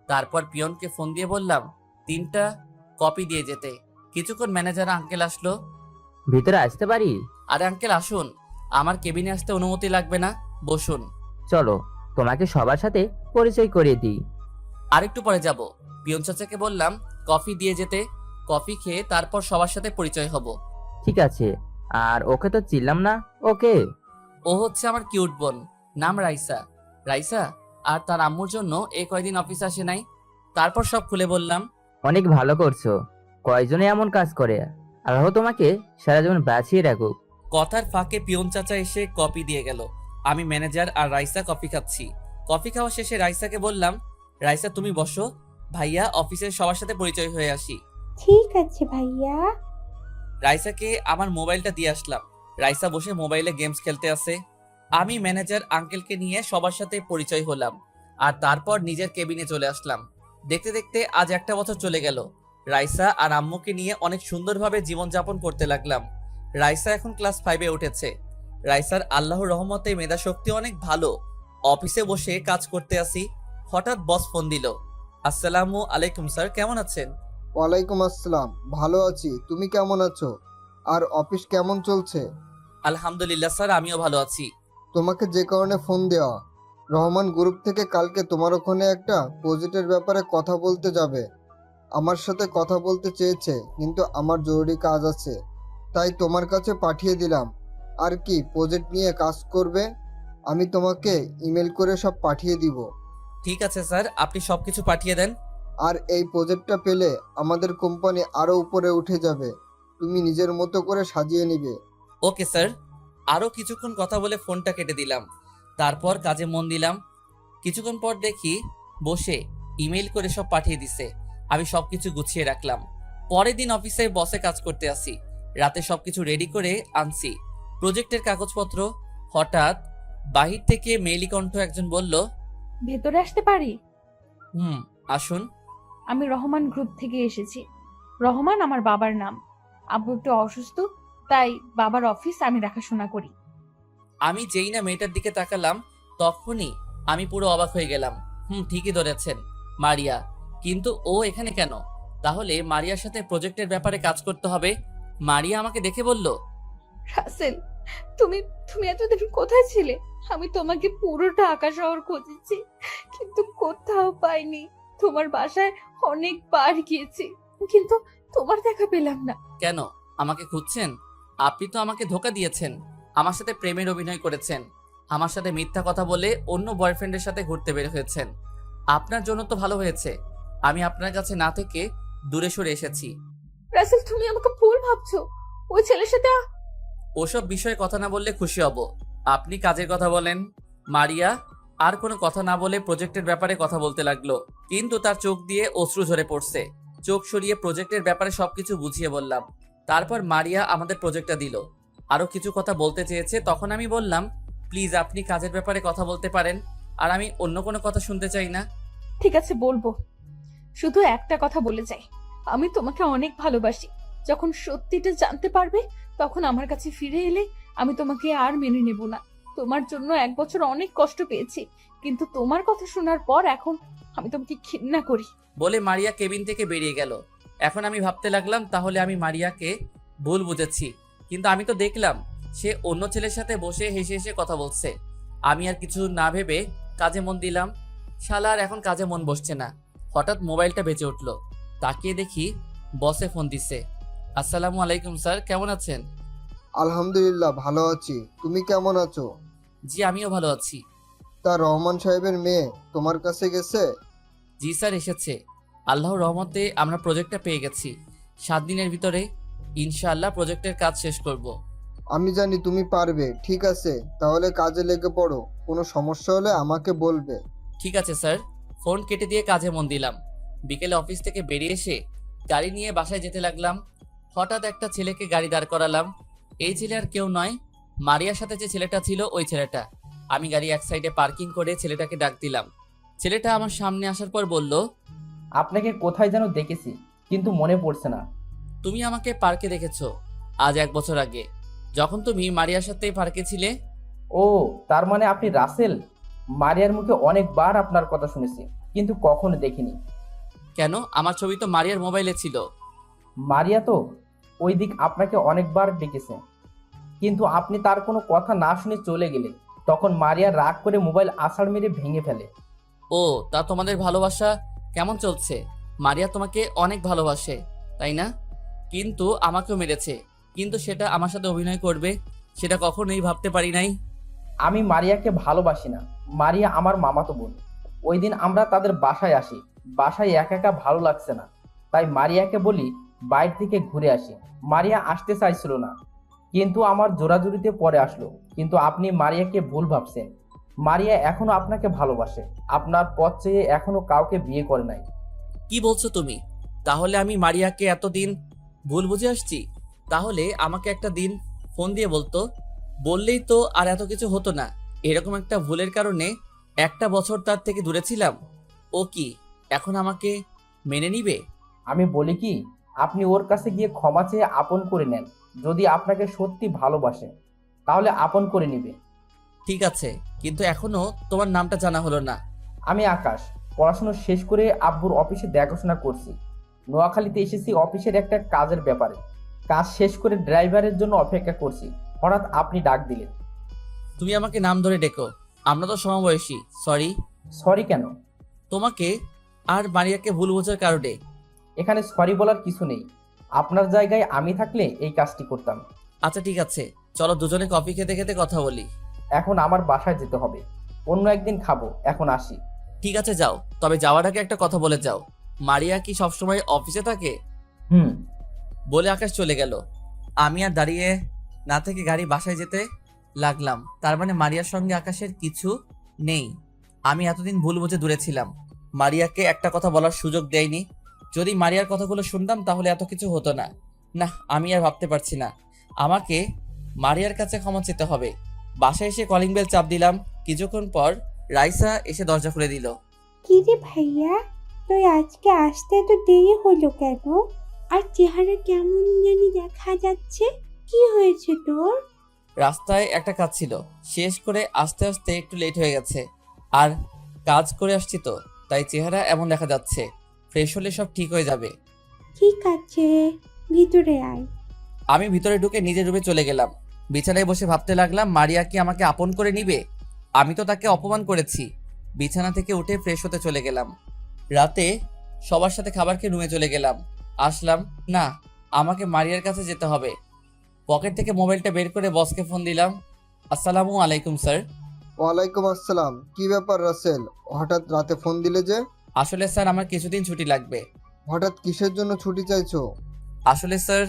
তারপর পিয়নকে ফোন দিয়ে বললাম 3টা কপি দিয়ে যেতে। কিছুক্ষণ ম্যানেজার আঙ্কেল আসলো। ভিতরে আসতে পারি? আরে আঙ্কেল আসুন, আমার কেবিনে আসতে অনুমতি লাগবে না, বসুন। চলো তোমাকে সবার সাথে পরিচয় করিয়ে দিই। আরেকটু পরে যাব। পিয়ন চাচাকে বললাম কফি দিয়ে যেতে। কফি খেয়ে তারপর সবার সাথে পরিচয় হব। ঠিক আছে, আর ওকে তো চিনলাম না, ওকে? ও হচ্ছে আমার কিউট বোন, নাম রাইসা। রাইসা আর তার আম্মুর জন্য এই কয়দিন অফিসে আসে নাই। তারপর সব খুলে বললাম। অনেক ভালো করছো। কয়জনে এমন কাজ করে? আল্লাহ তোমাকে সারা জীবন বাঁচিয়ে রাখুক। কথার ফাঁকে পিয়ন চাচা এসে কপি দিয়ে গেল। আমি ম্যানেজার আর রাইসা কফি খাচ্ছি। কফি খাওয়া শেষে রাইসাকে বললাম রাইসা তুমি বসো, ভাইয়া অফিসের সবার সাথে পরিচয় হয়ে আসি। ঠিক আছে ভাইয়া। রাইসাকে আমার মোবাইলটা দিয়ে আসলাম। রাইসা বসে মোবাইলে গেমস খেলতে আছে। আমি ম্যানেজার আঙ্কেলকে নিয়ে সবার সাথে পরিচয় হলাম আর তারপর নিজের কেবিনে চলে আসলাম। দেখতে দেখতে আজ 1 বছর চলে গেল। রাইসা আর আম্মুকে নিয়ে অনেক সুন্দরভাবে জীবনযাপন করতে লাগলাম। রাইসা এখন ক্লাস 5-এ উঠেছে। রাইসার আল্লাহর রহমতে মেধাশক্তি অনেক ভালো। অফিসে বসে কাজ করতে আসি, হঠাৎ বস ফোন দিল। আসসালামু আলাইকুম স্যার, কেমন আছেন? ওয়ালাইকুম আসসালাম, ভালো আছি। তুমি কেমন আছো? আর অফিস কেমন চলছে? আলহামদুলিল্লাহ স্যার, আমিও ভালো আছি। তোমাকে যে কারণে ফোন দেওয়া, রহমান গ্রুপ থেকে কালকে তোমার ওখানে একটা প্রজেক্টের ব্যাপারে কথা বলতে যাবে। আমার সাথে কথা বলতে চেয়েছে, কিন্তু আমার জরুরি কাজ আছে, তাই তোমার কাছে পাঠিয়ে দিলাম। আর কি প্রজেক্ট নিয়ে কাজ করবে? আমি তোমাকে ইমেল করে সব পাঠিয়ে দিব। ঠিক আছে স্যার, আপনি সবকিছু পাঠিয়ে দেন। আর এই প্রজেক্টটা পেলে আমাদের কোম্পানি আরও উপরে উঠে যাবে। তুমি নিজের মতো করে সাজিয়ে নিবে। Okay sir. আরও কিছুক্ষণ কথা বলে ফোনটা কেটে দিলাম। তারপর কাজে মন দিলাম। কিছুক্ষণ পর দেখি বসে ইমেল করে সব পাঠিয়ে দিছে। আমি সবকিছু গুছিয়ে রাখলাম। পরের দিন অফিসে বসে কাজ করতে আসি। রাতে সবকিছু রেডি করে আনছি, প্রজেক্টের কাগজপত্র। হঠাৎ বাহির থেকে মেইলি কণ্ঠ একজন বলল, ভেতরে আসতে পারি? আসুন। আমি রহমান গ্রুপ থেকে এসেছি। রহমান আমার বাবার নাম। আব্বু একটু অসুস্থ, তাই বাবার অফিস আমি দেখাশোনা করি। আমি যেই না মেয়েটার দিকে তাকালাম, তখনই আমি পুরো অবাক হয়ে গেলাম। ঠিকই ধরেছেন, মারিয়া। কিন্তু ও এখানে কেন? তাহলে মারিয়ার সাথে প্রজেক্টের ব্যাপারে কাজ করতে হবে। মারিয়া আমাকে দেখে বলল, রাসেল, তুমি তুমি এতদিন কোথায় ছিলে? আমি তোমাকে পুরো ঢাকা শহর খুঁজেছি, কিন্তু কোথাও পাইনি। তোমার বাসায় অনেকবার গিয়েছি, কিন্তু তোমার দেখা পেলাম না। কেন আমাকে খুঁজছেন? আপনি তো আমাকে ধোকা দিয়েছেন, আমার সাথে প্রেমের অভিনয় করেছেন, আমার সাথে মিথ্যা কথা বলে অন্য বয়ফ্রেন্ডের সাথে ঘুরতে বের হয়েছেন। আপনার জন্য তো ভালো হয়েছে আমি আপনার কাছে না থেকে দূরে সরে এসেছি। রাসেল, তুমি আমাকে ভুল ভাবছো। ওই ছেলের সাথে ওসব বিষয়ে কথা না বললে খুশি হব। আপনি কাজের কথা বলেন। মারিয়া আর কোনো কথা না বলে প্রজেক্টের ব্যাপারে কথা বলতে লাগলো, কিন্তু তার চোখ দিয়ে অশ্রু ঝরে পড়ছে। চোখ সরিয়ে প্রজেক্টের ব্যাপারে সবকিছু বুঝিয়ে বললাম। তারপর মারিয়া আমাদের প্রজেক্টটা দিল। আরো কিছু কথা বলতে চেয়েছে, তখন আমি বললাম প্লিজ আপনি কাজের ব্যাপারে কথা বলতে পারেন, আর আমি অন্য কোনো কথা শুনতে চাই না। ঠিক আছে, বলবো। শুধু একটা কথা বলে যাই, আমি তোমাকে অনেক ভালোবাসি। যখন সত্যিটা জানতে পারবে, তখন আমার কাছে ফিরে এলে আমি তোমাকে আর মেনে নেব না। তোমার জন্য 1 বছর অনেক কষ্ট পেয়েছি, কিন্তু তোমার কথা শোনার পর এখন আমি তোমাকে ঘৃণা করি। বলে মারিয়া কেবিন থেকে বেরিয়ে গেল। এখন আমি ভাবতে লাগলাম তাহলে আমি মারিয়াকে ভুল বুঝেছি, কিন্তু আমি তো দেখলাম সে অন্য ছেলের সাথে বসে হেসে হেসে কথা বলছে। আমি আর কিছু না ভেবে কাজে মন দিলাম। শালার এখন কাজে মন বসছে না। হঠাৎ মোবাইলটা বেজে উঠলো। তাকিয়ে দেখি বসে ফোন দিছে। আসসালামু আলাইকুম স্যার, কেমন আছেন? আলহামদুলিল্লাহ, ভালো আছি। তুমি কেমন আছো? জি আমিও ভালো আছি। তা রহমান সাহেবের মেয়ে তোমার কাছে গেছে? জি স্যার এসেছে। আল্লাহর রহমতে আমরা প্রজেক্টটা পেয়ে গেছি। 7 দিনের ভিতরে ইনশাআল্লাহ প্রজেক্টের কাজ শেষ করব। আমি জানি তুমি পারবে। ঠিক আছে, তাহলে কাজে লেগে পড়ো। কোনো সমস্যা হলে আমাকে বলবে। ঠিক আছে স্যার। ফোন কেটে দিয়ে কাজে মন দিলাম। বিকেলে অফিস থেকে বেরিয়ে এসে গাড়ি নিয়ে বাসায় যেতে লাগলাম। হঠাৎ একটা ছেলেকে গাড়ি দাঁড় করালাম। এই ছেলে আর কেউ নয়, মারিয়ার সাথে যে ছেলেটা ছিল ওই ছেলেটা। আমি গাড়ি এক সাইডে পার্কিং করে ছেলেটাকে ডাক দিলাম। ছেলেটা আমার সামনে আসার পর বলল, আপনাকে কোথায় যেন দেখেছি, কিন্তু মনে পড়ছে না। তুমি আমাকে পার্কে দেখেছো আজ 1 বছর আগে, যখন তুমি মারিয়ার সাথে পার্কে ছিলে। ও, তার মানে আপনি রাসেল। মারিয়ার মুখে অনেকবার আপনার কথা শুনেছি, কিন্তু কখনো দেখিনি। কেন? আমার ছবি তো মারিয়ার মোবাইলে ছিল। মারিয়া তো ওই দিক আপনাকে অনেকবার ডেকেছে, কিন্তু আপনি তার কোনো কথা না শুনে চলে গেলে তখন মারিয়া রাগ করে মোবাইল আছাড় মেরে ভেঙে ফেলে। ও, তা তোমাদের ভালোবাসা কেমন চলছে? মারিয়া তোমাকে অনেক ভালোবাসে, তাই না? কিন্তু আমাকেও মেরেছে, কিন্তু সেটা আমার সাথে অভিনয় করবে সেটা কখনোই ভাবতে পারি নাই। আমি মারিয়াকে ভালোবাসি না, মারিয়া আমার মামাতো বোন। ওই দিন আমরা তাদের বাসায় আসি, বাসায় একা একা ভালো লাগছে না, তাই মারিয়াকে বলি বাইরে থেকে ঘুরে আসি। মারিয়া আসতে চাইছিল না, কিন্তু আমার জোরাজুরিতে পরে আসলো। কিন্তু আপনি মারিয়াকে ভুল ভাবছেন। মারিয়া এখনো আপনাকে ভালোবাসে, আপনার পথ চেয়ে এখনো কাউকে বিয়ে করে নাই। কি বলছো তুমি? তাহলে আমি মারিয়াকে এতদিন ভুল বুঝে আসছি। তাহলে আমাকে একটা দিন ফোন দিয়ে বলতো, বললেই তো আর এত কিছু হতো না। এরকম একটা ভুলের কারণে 1 বছর তার থেকে দূরে ছিলাম। ও কি এখন আমাকে মেনে নিবে? আমি বলি কি, আপনি ওর কাছে গিয়ে ক্ষমা চেয়ে আপন করে নেন। যদি আপনাকে সত্যি ভালোবাসে তাহলে আপন করে নিবে। ঠিক আছে, কিন্তু এখনো তোমার নামটা জানা হলো না। আমি আকাশ, পড়াশোনা শেষ করে আব্বুর অফিসে দেখাশোনা করছি। নোয়াখালীতে এসেছি অফিসের একটা কাজের ব্যাপারে। কাজ শেষ করে ড্রাইভারের জন্য অপেক্ষা করছি, হঠাৎ আপনি ডাক দিলেন। তুমি আমাকে নাম ধরে ডেকো, আমরা তো সমবয়সী। সরি। সরি কেন? তোমাকে আর মারিয়াকে ভুল বোঝার কারণে। এখানে সরি বলার কিছু নেই। আপনার জায়গায় আমি থাকলে এই কাজটি করতাম। আচ্ছা ঠিক আছে, চলো দুজনে কফি খেতে খেতে কথা বলি। এখন আমার বাসায় যেতে হবে, অন্য একদিন খাবো, এখন আসি। ঠিক আছে যাও, তবে যাওয়ার আগে একটা কথা বলে যাও। মারিয়া কি সবসময় অফিসে থাকে? হুম। বলে আকাশ চলে গেল। আমি আর দাঁড়িয়ে না থেকে গাড়ি বাসায় যেতে লাগলাম। তার মানে মারিয়ার সঙ্গে আকাশের কিছু নেই। আমি এতদিন ভুল বুঝে দূরে ছিলাম, মারিয়াকে একটা কথা বলার সুযোগ দেয়নি। যদি মারিয়ার কথাগুলো শুনতাম তাহলে এত কিছু হতো না। না, আমি আর ভাবতে পারছি না। আমাকে মারিয়ার কাছে ক্ষমা চেতে হবে। বাসায় এসে কলিং বেল চাপ দিলাম। কিছুক্ষণ পর রাইসা এসে দরজা খুলে দিল। কি রে ভাইয়া, তুই আজকে আসতে এত দেরি হলো কেন? আর চেহারা কেমন জানি দেখা যাচ্ছে, কি হয়েছে তোর? রাস্তায় একটা কাজ ছিল, শেষ করে আস্তে আস্তে একটু লেট হয়ে গেছে। আর কাজ করে আসছি তো, তাই চেহারা এমন দেখা যাচ্ছে। ফ্রেশ হলে সব ঠিক হয়ে যাবে। ঠিক আছে, ভিতরে আয়। আমি ভিতরে ঢুকে নিজের রুমে চলে গেলাম। বিছানায় বসে ভাবতে লাগলাম, মারিয়া কি আমাকে আপন করে নিবে? আমি তো তাকে অপমান করেছি। বিছানা থেকে উঠে ফ্রেশ হতে চলে গেলাম। রাতে সবার সাথে খাবার খেয়ে রুমে চলে গেলাম। আসলাম না, আমাকে মারিয়ার কাছে যেতে হবে। পকেট থেকে মোবাইলটা বের করে বসকে ফোন দিলাম। আসসালামু আলাইকুম স্যার। ওয়ালাইকুম আসসালাম। কি ব্যাপার রাসেল, হঠাৎ রাতে ফোন দিলে যে? আসলে স্যার আমার কিছুদিন ছুটি লাগবে। হঠাৎ কিসের জন্য ছুটি চাইছো? আসলে স্যার,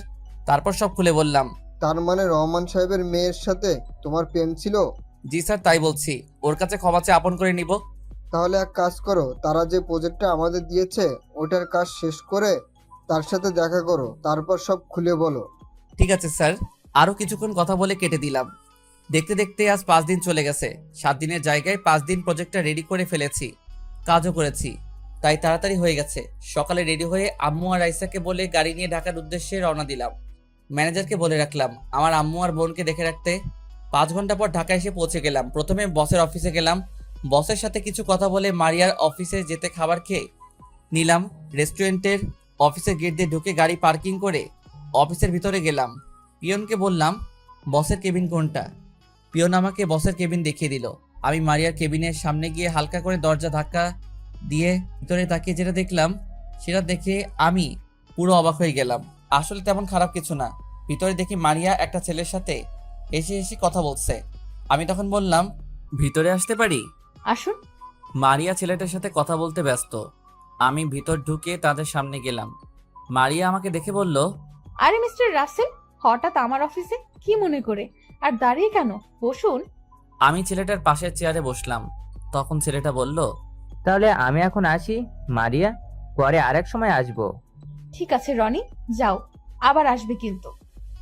তারপর সব খুলে বললাম। তার মানে রহমান সাহেবের মেয়ের সাথে তোমার প্রেম ছিল? জি স্যার, তাই বলছি। ওর কাছে ক্ষমা চেয়ে আপন করে নিব। তাহলে এক কাজ করো, তারা যে প্রজেক্টটা আমাদের দিয়েছে ওটার কাজ শেষ করে তার সাথে দেখা করো, তারপর সব খুলে বলো। ঠিক আছে স্যার। আরও কিছুক্ষণ কথা বলে কেটে দিলাম। দেখতে দেখতে আজ 5 দিন চলে গেছে। 7 দিনের জায়গায় 5 দিন প্রজেক্টটা রেডি করে ফেলেছি, কাজও করেছি, তাই তাড়াতাড়ি হয়ে গেছে। সকালে রেডি হয়ে আম্মু আর রাইসাকে বলে গাড়ি নিয়ে ঢাকার উদ্দেশ্যে রওনা দিলাম। ম্যানেজারকে বলে রাখলাম আমার আম্মু আর বোনকে দেখে রাখতে। 5 ঘন্টা পর ঢাকা এসে পৌঁছে গেলাম। প্রথমে বসের অফিসে গেলাম। বসের সাথে কিছু কথা বলে মারিয়ার অফিসে যেতে খাবার খেয়ে নিলাম। রেস্টুরেন্টের অফিসের গেট দিয়ে ঢুকে গাড়ি পার্কিং করে অফিসের ভিতরে গেলাম। পিয়নকে বললাম বসের কেবিন কোনটা। পিয়ন আমাকে বসের কেবিন দেখিয়ে দিল। আমি মারিয়ার কেবিনের সামনে গিয়ে হালকা করে দরজা ধাক্কা দিয়ে ভিতরে তাকিয়ে যেটা দেখলাম সেটা দেখে আমি পুরো অবাক হয়ে গেলাম। আসলে তেমন খারাপ কিছু না। ভিতরে দেখি মারিয়া একটা ছেলের সাথে এসে কথা বলছে। আমি তখন বললাম, ভিতরে আসতে পারি? আসুন। মারিয়া ছেলেটার সাথে কথা বলতে ব্যস্ত। আমি ভিতর ঢুকে তাদের সামনে গেলাম। মারিয়া আমাকে দেখে বলল, আরে মিস্টার রাসেল, হঠাৎ আমার অফিসে কি মনে করে? আর দাঁড়িয়ে কেন, বসুন। আমি ছেলেটার পাশের চেয়ারে বসলাম। তখন ছেলেটা বলল, তাহলে আমি এখন আসি মারিয়া, পরে আরেক সময় আসবো। ঠিক আছে রনি, যাও, আবার আসবে কিন্তু।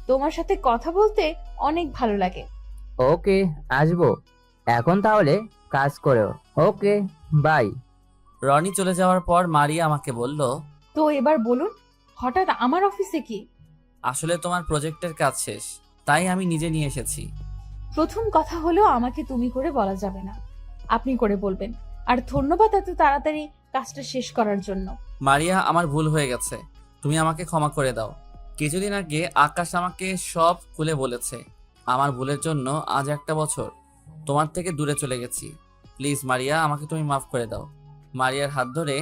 তোমার সাথে কথা বলতে অনেক ভালো লাগে। ওকে, আসবো। এখন তাহলে কাজ করো। ওকে, বাই। রনি চলে যাওয়ার পর মারিয়া আমাকে বলল, তো এবার বলুন, হঠাৎ আমার অফিসে কি? আসলে তোমার প্রজেক্টের কাজ শেষ, তাই আমি নিজে নিয়ে এসেছি। প্রথম কথা হলো আমাকে তুমি করে বলা যাবে না, আপনি করে বলবেন। আর ধন্যবাদ এত তাড়াতাড়ি কাজটা শেষ করার জন্য। মারিয়া, আমার ভুল হয়ে গেছে, তুমি আমাকে ক্ষমা করে দাও। কিছুদিন আগে আকাশ আমাকে সব খুলে বলেছে। আমার ভুলের জন্য আজ 1 বছর তোমার থেকে দূরে চলে গেছি। প্লিজ মারিয়া, আমাকে তুমি মাফ করে দাও। মারিয়ার হাত ধরে,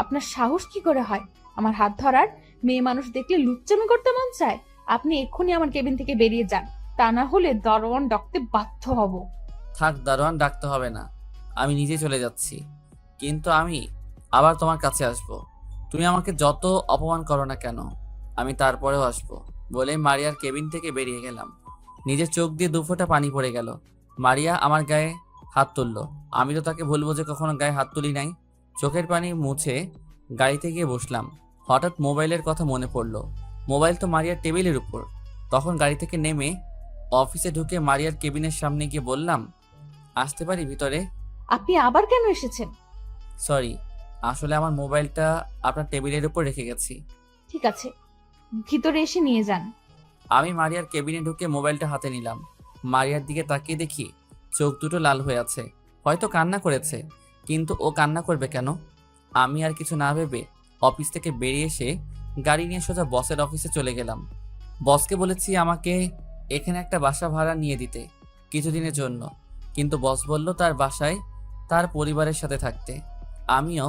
আপনার সাহস কি করে হয় আমার হাত ধরার? মেয়ে মানুষ দেখলে লুচ্চামি করতে মন চায়? আপনি এক্ষুনি আমার কেবিন থেকে বেরিয়ে যান, তা না হলে দরওয়ান ডাকতে বাধ্য হব। থাক, দারোয়ান ডাকতে হবে না, আমি নিজে চলে যাচ্ছি। কিন্তু আমি আবার তোমার কাছে আসব। তুমি আমাকে যত অপমান করো না কেন, আমি তারপরেও আসব। বলে মারিয়ার কেবিন থেকে বেরিয়ে গেলাম। নিজের চোখ দিয়ে 2 ফোঁটা পানি পড়ে গেল। মারিয়া আমার গায়ে হাত তুলল। আমি তো তাকে বলবো যে কখনো গায়ে হাত তুলি নাই। চোখের পানি মুছে গাড়িতে গিয়ে বসলাম। হঠাৎ মোবাইলের কথা মনে পড়লো। মোবাইল তো মারিয়ার টেবিলের উপর। তখন গাড়ি থেকে নেমে অফিসে ঢুকে মারিয়ার কেবিনের সামনে গিয়ে বললাম, আসতে পারি ভিতরে? আপনি আবার কেন এসেছেন? সরি, আসলে আমার মোবাইলটা আপনার টেবিলের উপর রেখে গেছি। ঠিক আছে, ভিতরে এসে নিয়ে যান। আমি মারিয়ার কেবিনে ঢুকে মোবাইলটা হাতে নিলাম। মারিয়ার দিকে তাকিয়ে দেখি চোখ দুটো লাল হয়ে আছে। হয়তো কান্না করেছে, কিন্তু ও কান্না করবে কেন? আমি আর কিছু না ভেবে অফিস থেকে বেরিয়ে এসে গাড়ি নিয়ে সোজা বসের অফিসে চলে গেলাম। বসকে বলেছি আমাকে এখানে একটা বাসা ভাড়া নিয়ে দিতে কিছুদিনের জন্য, কিন্তু বস বলল তার বাসায় তার পরিবারের সাথে থাকতে। আমিও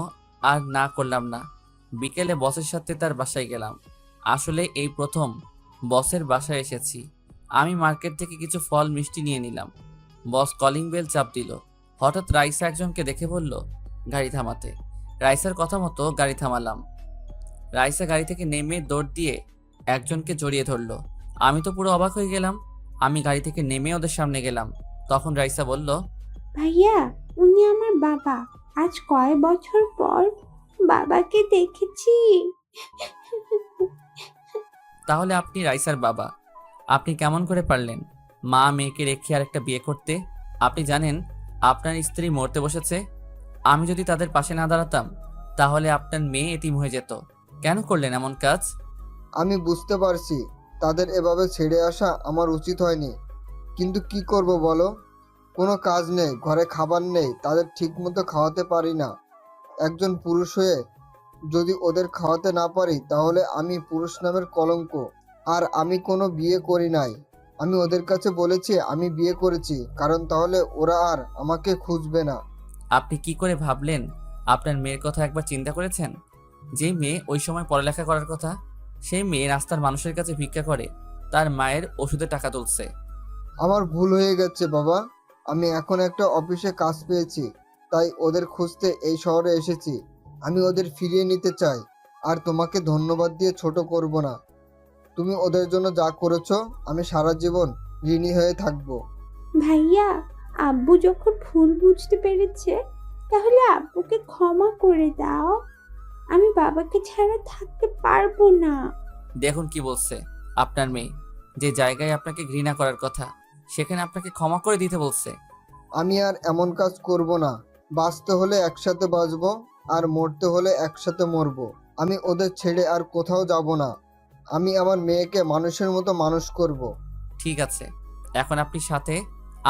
আর না করলাম না। বিকেলে বসের সাথে তার বাসায় গেলাম। আসলে এই প্রথম বসের বাসায় এসেছি। আমি মার্কেট থেকে কিছু ফল মিষ্টি নিয়ে নিলাম। বস কলিং বেল চাপ দিল। হঠাৎ রাইসা একজনকে দেখে বলল গাড়ি থামাতে। রাইসার কথা মতো গাড়ি থামালাম। রাইসা গাড়ি থেকে নেমে দৌড় দিয়ে একজনকে জড়িয়ে ধরলো। আমি তো পুরো অবাক হয়ে গেলাম। আমি গাড়ি থেকে নেমে ওদের সামনে গেলাম। তখন রাইসা বলল, ভাইয়া, উনি আমার বাবা। আজ কয় বছর পর বাবাকে দেখেছি। তাহলে আপনি রাইসার বাবা? আপনি কেমন করে পারলেন মা মেয়েকে রেখে আর একটা বিয়ে করতে? আপনি জানেন আপনার স্ত্রী মরতে বসেছে। আমি যদি তাদের পাশে না দাঁড়াতাম তাহলে আপনার মেয়ে এতিম হয়ে যেত। কেন করলেন এমন কাজ? আমি বুঝতে পারছি তাদের এভাবে ছেড়ে আসা আমার উচিত হয়নি, কিন্তু কি করব বলো? কোনো কাজ নেই, ঘরে খাবার নেই, তাদের ঠিকমতো খাওয়াতে পারি না। একজন পুরুষ হয়ে যদি ওদের খাওয়াতে না পারি তাহলে আমি পুরুষ নামের কলঙ্ক। আর আমি কোনো বিয়ে করি নাই। আমি ওদের কাছে বলেছি আমি বিয়ে করেছি, কারণ তাহলে ওরা আর আমাকে খুঁজবে না। আপনি কি করে ভাবলেন? আপনার মেয়ের কথা একবার চিন্তা করেছেন? যে মেয়ে ওই সময় পড়ালেখা করার কথা, সেই মেয়ে রাস্তার মানুষের কাছে ভিক্ষা করে তার মায়ের ওষুধে টাকা তুলছে। আমার ভুল হয়ে গেছে বাবা। আমি এখন একটা অফিসে কাজ পেয়েছি, তাই ওদের খুঁজতে এই শহরে এসেছি। আমি ওদের ফিরিয়ে নিতে চাই, আর তোমাকে ধন্যবাদ দিয়ে ছোট করব না। তুমি ওদের জন্য যা করেছো আমি সারা জীবন ঋণী হয়ে থাকবো। ভাইয়া, আব্বু যখন ভুল বুঝতে পেরেছে, তাহলে আব্বুকে ক্ষমা করে দাও। আমি বাবাকে ছাড়া থাকতে পারবো না। দেখুন কি বলছে আপনার মেয়ে। যে জায়গায় আপনাকে ঘৃণা করার কথা সেখানে আপনাকে ক্ষমা করে দিতে বলছে। আমি আর এমন কাজ করব না। বাঁচতে হলে একসাথে বাঁচবো, আর মরতে হলে একসাথে মরবো। আমি ওদের ছেড়ে আর কোথাও যাব না। আমি আমার মেয়েকে মানুষের মতো মানুষ করব। ঠিক আছে, এখন আপনি সাথে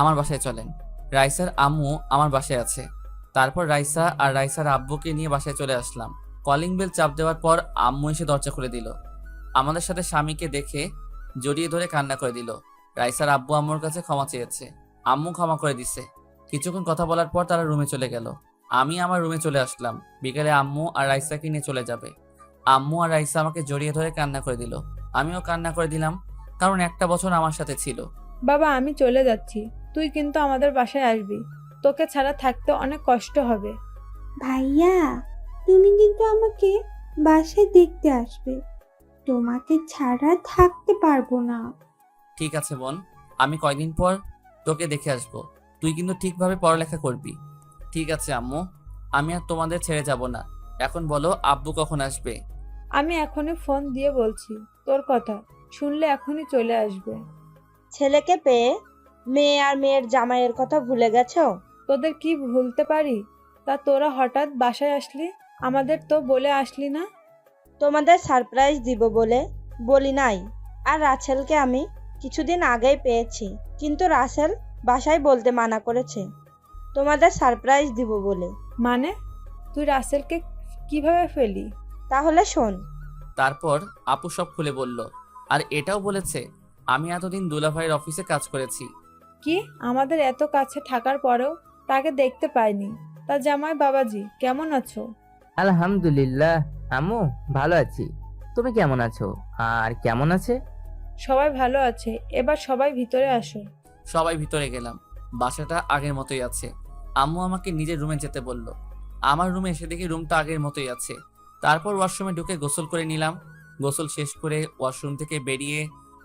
আমার বাসায় চলেন। রাইসার আম্মু আমার বাসায় আছে। তারপর রাইসা আর রাইসার আব্বুকে নিয়ে বাসায় চলে আসলাম। কলিং বেল চাপ দেওয়ার পর আম্মু এসে দরজা খুলে দিল। আমাদের সাথে স্বামীকে দেখে জড়িয়ে ধরে কান্না করে দিল। রাইসার আব্বু আম্মুর কাছে ক্ষমা চেয়েছে। আম্মু ক্ষমা করে দিছে। কিছুক্ষণ কথা বলার পর তারা রুমে চলে গেল। আমি আমার রুমে চলে আসলাম। বিকেলে আম্মু আর রাইসাকে নিয়ে চলে যাবে। আম্মু আর রাইসা আমাকে জড়িয়ে ধরে কান্না করে দিল। আমিও কান্না করে দিলাম, কারণ 1 বছর আমার সাথে ছিল। বাবা, আমি চলে যাচ্ছি। তুই কিন্তু আমাদের বাসায় আসবি। তোকে ছাড়া থাকতে অনেক কষ্ট হবে। ভাইয়া, তুমি কিন্তু আমাকে বাসায় দেখতে আসবে। তোমাকে ছাড়া থাকতে পারবো না। ঠিক আছে বোন, আমি কয়দিন পর তোকে দেখে আসবো। তুই কিন্তু ঠিকভাবে পড়ালেখা করবি। ঠিক আছে আম্মু, আমি আর তোমাদের ছেড়ে যাব না। এখন বলো আব্বু কখন আসবে? আমি এখনই ফোন দিয়ে বলছি, তোর কথা শুনলে এখনই চলে আসবে। ছেলেকে পেয়ে মেয়ে আর মেয়ের জামাইয়ের কথা ভুলে গেছো? তোদের কি ভুলতে পারি? তা তোরা হঠাৎ বাসায় আসলি, আমাদের তো বলে আসলি না। তোমাদের সারপ্রাইজ দিব বলে বলি নাই। আর রাসেলকে আমি কিছুদিন আগেই পেয়েছি, কিন্তু রাসেল বাসায় বলতে মানা করেছে তোমাদের সারপ্রাইজ দিব বলে। মানে তুই রাসেলকে কিভাবে ফেলি? তাহলে শোন। তারপর আপু সব খুলে বলল। আর এটাও বলেছে আমি এতদিন দুলাভাইয়ের অফিসে কাজ করেছি। কি, আমাদের এত কাছে থাকার পরেও তাকে দেখতে পাইনি? তা জামাই বাবাজি কেমন আছো? আলহামদুলিল্লাহ আম্মু, ভালো আছি। তুমি কেমন আছো? আর কেমন আছে? সবাই ভালো আছে। এবার সবাই ভিতরে আসো। সবাই ভিতরে গেলাম। বাসাটা আগের মতোই আছে। আম্মু আমাকে নিজের রুমে যেতে বলল। আমার রুমে এসে দেখি রুমটা আগের মতোই আছে। তারপর ওয়াশরুমে ঢুকে গোসল করে নিলাম। গোসল শেষ করে ওয়াশরুম থেকে বেরিয়ে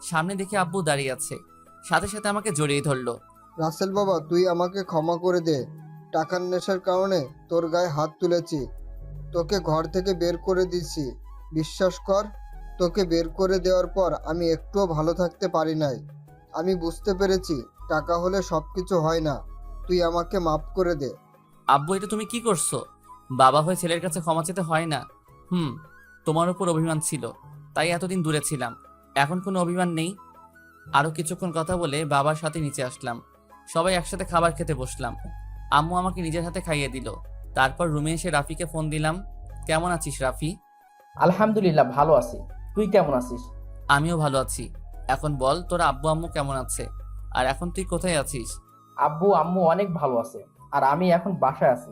সামনে দেখি আব্বু দাঁড়িয়ে আছে। সাথে সাথে আমাকে জড়িয়ে ধরলো। রাসেল বাবা, তুই আমাকে ক্ষমা করে দে। টাকার নেশার কারণে তোর গায়ে হাত তুলেছি, তোকে ঘর থেকে বের করে দিয়েছি। বিশ্বাস কর, তোকে বের করে দেওয়ার পর আমি একটুও ভালো থাকতে পারি নাই। আমি বুঝতে পেরেছি টাকা হলে সব কিছু হয় না। তুই আমাকে মাফ করে দে। আব্বু, এটা তুমি কি করছো? বাবা হয়ে ছেলের কাছে ক্ষমা চেতে হয় না। তোমার উপর অভিমান ছিল, তাই এতদিন দূরে ছিলাম। এখন কোনো অভিমান নেই। আরো কিছুক্ষণ কথা বলে বাবার সাথে নিচে আসলাম। সবাই একসাথে খাবার খেতে বসলাম। আম্মু আমাকে নিজের হাতে খাইয়ে দিল। তারপর রুমে এসে রাফিকে ফোন দিলাম। কেমন আছিস রাফি? আলহামদুলিল্লাহ ভালো আছি। তুই কেমন আছিস? আমিও ভালো আছি। এখন বল, তোর আব্বু আম্মু কেমন আছে? আর এখন তুই কোথায় আছিস? আব্বু আম্মু অনেক ভালো আছে। আর আমি এখন বাসায় আছি।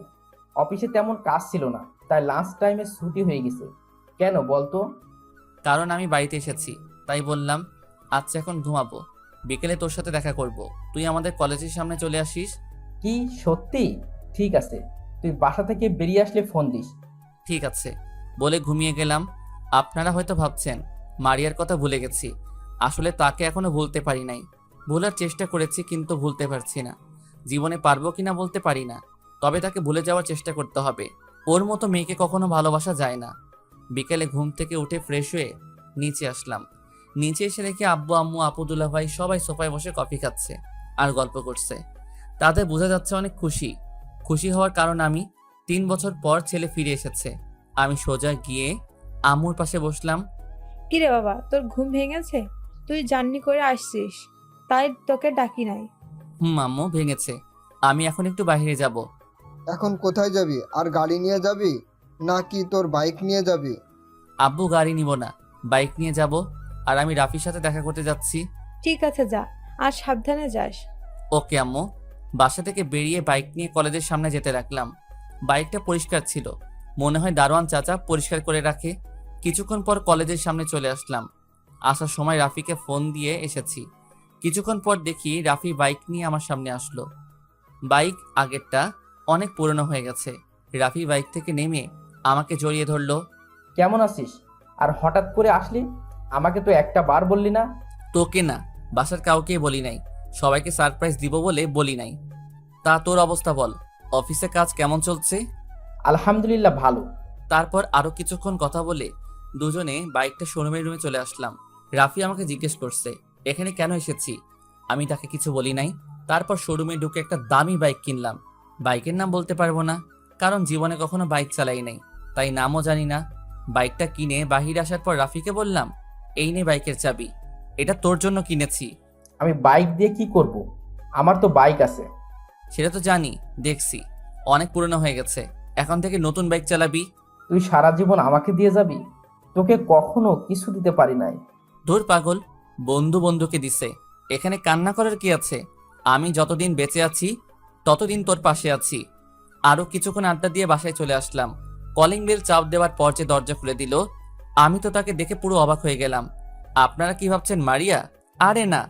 অফিসে তেমন কাজ ছিল না, তাই লাঞ্চ টাইমে ছুটি হয়ে গেছে। কেন বলতো? কারণ আমি বাড়িতে এসেছি, তাই বললাম। আচ্ছা, এখন ঘুমাবো। বিকেলে তোর সাথে দেখা করব। তুই আমাদের কলেজের সামনে চলে আসিস। কি সত্যি? ঠিক আছে, তুই বাসা থেকে বেরিয়ে আসলে ফোন দিস। ঠিক আছে বলে ঘুমিয়ে গেলাম। আপনারা হয়তো ভাবছেন মারিয়ার কথা ভুলে গেছি। আসলে তাকে এখনো ভুলতে পারি নাই। ভুলার চেষ্টা করেছি, কিন্তু ভুলতে পারছি না। জীবনে পারবো কিনা বলতে পারি না, তবে তাকে ভুলে যাওয়ার চেষ্টা করতে হবে। ওর মতো মেয়েকে কখনো ভালোবাসা যায় না। বিকেলে ঘুম থেকে উঠে ফ্রেশ হয়ে নিচে আসলাম। নিচে এসে দেখি আব্বু আম্মু আপু দুলা ভাই সবাই সোফায় বসে কফি খাচ্ছে আর গল্প করছে। তাতে বোঝা যাচ্ছে অনেক খুশি। খুশি হওয়ার কারণ আমি 3 বছর পর ছেলে ফিরে এসেছে। আমি সোজা গিয়ে আম্মুর পাশে বসলাম। কিরে বাবা, তোর ঘুম ভেঙেছে? তুই জার্নি করে আসছিস, তাই তোকে ডাকি নাই। আম্মু, ভেঙেছে। আমি এখন একটু বাইরে যাব। এখন কোথায় যাবি? আর গাড়ি নিয়ে যাবি নাকি তোর বাইক নিয়ে যাবি? আব্বু, গাড়ি নিব না, বাইক নিয়ে যাব। আর আমি রাফির সাথে দেখা করতে যাচ্ছি। ঠিক আছে যা, আর সাবধানে যাস। ওকে আম্মু। বাসা থেকে বেরিয়ে বাইক নিয়ে কলেজের সামনে যেতে লাগলাম। বাইকটা পরিষ্কার ছিল, মনে হয় দারোয়ান চাচা পরিষ্কার করে রাখে। কিছুক্ষণ পর কলেজের সামনে চলে আসলাম। আসার সময় রাফিকে ফোন দিয়ে এসেছি। কিছুক্ষণ পর দেখি রাফি বাইক নিয়ে আমার সামনে আসলো। বাইক আগেরটা অনেক পুরনো হয়ে গেছে। রাফি বাইক থেকে নেমে আমাকে জড়িয়ে ধরলো। কেমন আছিস? আর হঠাৎ করে আসলি? আমাকে তো একটা বার বললি না। তোকে না, বাসার কাউকে বলি নাই। সবাইকে সারপ্রাইজ দিব বলে বলি নাই। তা তোর অবস্থা বল, অফিসে কাজ কেমন চলছে? আলহামদুলিল্লাহ ভালো। তারপর আরো কিছুক্ষণ কথা বলে দুজনে বাইকটা শোরুমের রুমে চলে আসলাম। রাফি আমাকে জিজ্ঞেস করছে এখানে কেন এসেছি। আমি তাকে কিছু বলি নাই। তারপর শোরুমে ঢুকে একটা দামি বাইক কিনলাম। বাইকের নাম বলতে পারবো না, কারণ জীবনে কখনো বাইক চালাই নাই, তাই নামও জানি না। বাইকটা কিনে বাহিরে আসার পর রাফিকে বললাম, এই নে বাইকের চাবি, এটা তোর জন্য কিনেছি। আমি বাইক দিয়ে কি করব? আমার তো বাইক আছে। সেটা তো জানি, দেখছি অনেক পুরনো হয়ে গেছে। এখন থেকে নতুন বাইক চালাবি। তুই সারা জীবন আমাকে দিয়ে যাবি? তোকে কখনো কিছু দিতে পারি নাই। ধুর পাগল, বন্ধু বন্ধুকে দিছে, এখানে কান্না করার কি আছে? আমি যতদিন বেঁচে আছি ততদিন তোর পাশে আছি। আরো কিছুক্ষণ আড্ডা দিয়ে বাসায় চলে আসলাম। কলিং বেল চাপ দেওয়ার পর যে দরজা খুলে দিল, আমি তো তাকে দেখে পুরো অবাক হয়ে গেলাম। আপনারা কি ভাবছেন মারিয়া? আরে না,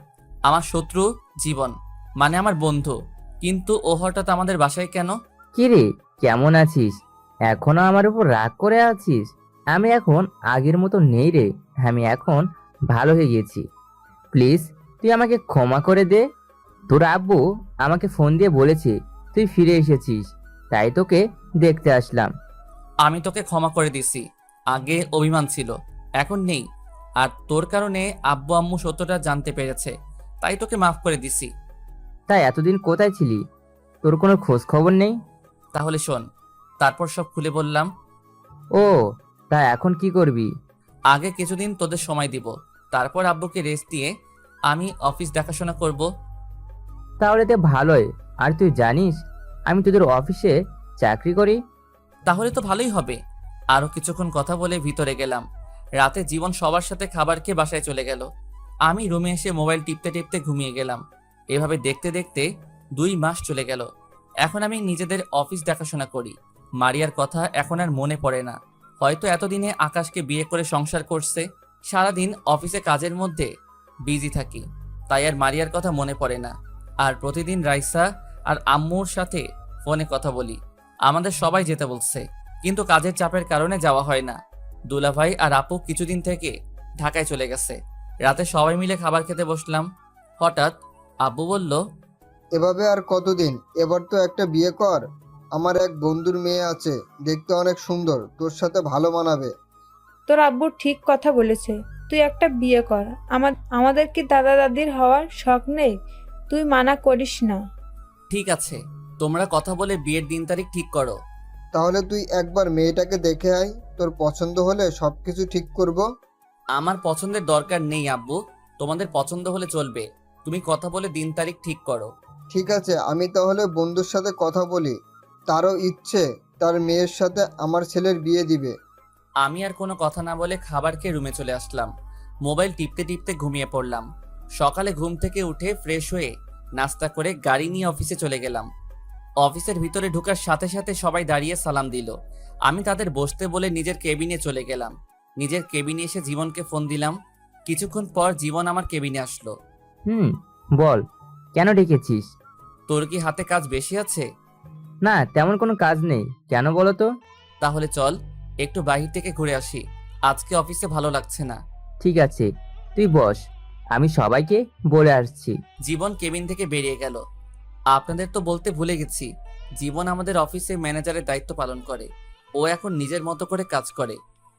আমার শত্রু জীবন। মানে আমার বন্ধু। কিন্তু ও হঠাৎ আমাদের বাসায় কেন? কি রে, কেমন আছিস? এখনো আমার উপর রাগ করে আছিস? আমি এখন আগের মতো নেই রে। আমি এখন ভালো হয়ে গেছি। প্লিজ তুই আমাকে ক্ষমা করে দে। তোর আব্বু আমাকে ফোন দিয়ে বলেছে তুই ফিরে এসেছিস, তাই তোকে দেখতে আসলাম। আমি তোকে ক্ষমা করে দিছি। আগে অভিমান ছিল, এখন নেই। আর তোর কারণে আব্বু আম্মু সত্যটা জানতে পেরেছে, তাই তোকে মাফ করে দিছি। তাই এতদিন কোথায় ছিলি? তোর কোনো খোঁজ খবর নেই? তাহলে শোন, তারপর সব খুলে বললাম। ও, তা এখন কি করবি? আগে কিছুদিন তোদের সময় দিব, তারপর আব্বুকে রেস্ট দিয়ে আমি অফিস দেখাশোনা করব। তাহলে তো ভালোই। আর তুই জানিস আমি তোদের অফিসে চাকরি করি। তাহলে তো ভালোই হবে। আরো কিছুক্ষণ কথা বলে ভিতরে গেলাম। রাতে জীবন সবার সাথে খাবার খেয়ে বাসায় চলে গেল। আমি রুমে এসে মোবাইল টিপতে টিপতে ঘুমিয়ে গেলাম। এভাবে দেখতে দেখতে 2 মাস চলে গেল। এখন আমি নিজেদের অফিস দেখাশোনা করি। মারিয়ার কথা এখন আর মনে পড়ে না। হয়তো এতদিনে আকাশকে বিয়ে করে সংসার করছে। সারাদিন অফিসে কাজের মধ্যে বিজি থাকি, তাই আর মারিয়ার কথা মনে পড়ে না। আর প্রতিদিন রাইসা আর আম্মুর সাথে ফোনে কথা বলি। আমাদের সবাই যেতে বলছে, কিন্তু কাজের চাপের কারণে যাওয়া হয় না। দুলাভাই আর আপু কিছুদিন থেকে ঢাকায় চলে গেছে। রাতে সবাই মিলে খাবার খেতে বসলাম। হঠাৎ আব্বু বলল, এভাবে আর কতদিন? এবার তো একটা বিয়ে কর। আমার এক বন্ধুর মেয়ে আছে, দেখতে অনেক সুন্দর, তোর সাথে ভালো মানাবে। তোর আব্বু ঠিক কথা বলেছে, তুই একটা বিয়ে কর। আমাদের কি দাদা দাদির হওয়ার শখ নেই? তুই মানা করিস না। ঠিক আছে, তোমরা কথা বলে বিয়ের দিন তারিখ ঠিক করো। তাহলে তুই একবার মেয়েটাকে দেখে আয়, তোর পছন্দ হলে সবকিছু ঠিক করব। আমার পছন্দের দরকার নেই আব্বু, তোমাদের পছন্দ হলে চলবে। তুমি কথা বলে দিন তারিখ ঠিক করো। ঠিক আছে, আমি তাহলে বন্ধুর সাথে কথা বলি। তারও ইচ্ছে তার মেয়ের সাথে আমার ছেলের বিয়ে দিবে। আমি আর কোনো কথা না বলে খাবার খেয়ে রুমে চলে আসলাম। মোবাইল টিপতে টিপতে ঘুমিয়ে পড়লাম। সকালে ঘুম থেকে উঠে ফ্রেশ হয়ে নাস্তা করে গাড়ি নিয়ে অফিসে চলে গেলাম। অফিসের ভিতরে ঢোকার সাথে সাথে সবাই দাঁড়িয়ে সালাম দিল। আমি তাদের বসতে বলে নিজের কেবিনে চলে গেলাম। নিজের কেবিনে এসে জীবনকে ফোন দিলাম। কিছুক্ষণ পর জীবন আমার কেবিনে আসলো। বল, কেন ডেকেছিস? তোর কি হাতে কাজ বেশি আছে? না, তেমন কোনো কাজ নেই। কেন বলো তো? তাহলে চল একটু বাহির থেকে ঘুরে আসি। আজকে অফিসে ভালো লাগছে না। ঠিক আছে, তুই বস, আমি সবাইকে বলে আসছি। জীবন কেবিন থেকে বেরিয়ে গেল। আপনাদের তো বলতে ভুলে গেছি, জীবন আমাদের অফিসে ম্যানেজারের দায়িত্ব পালন করে। ও এখন নিজের মতো করে কাজ করে।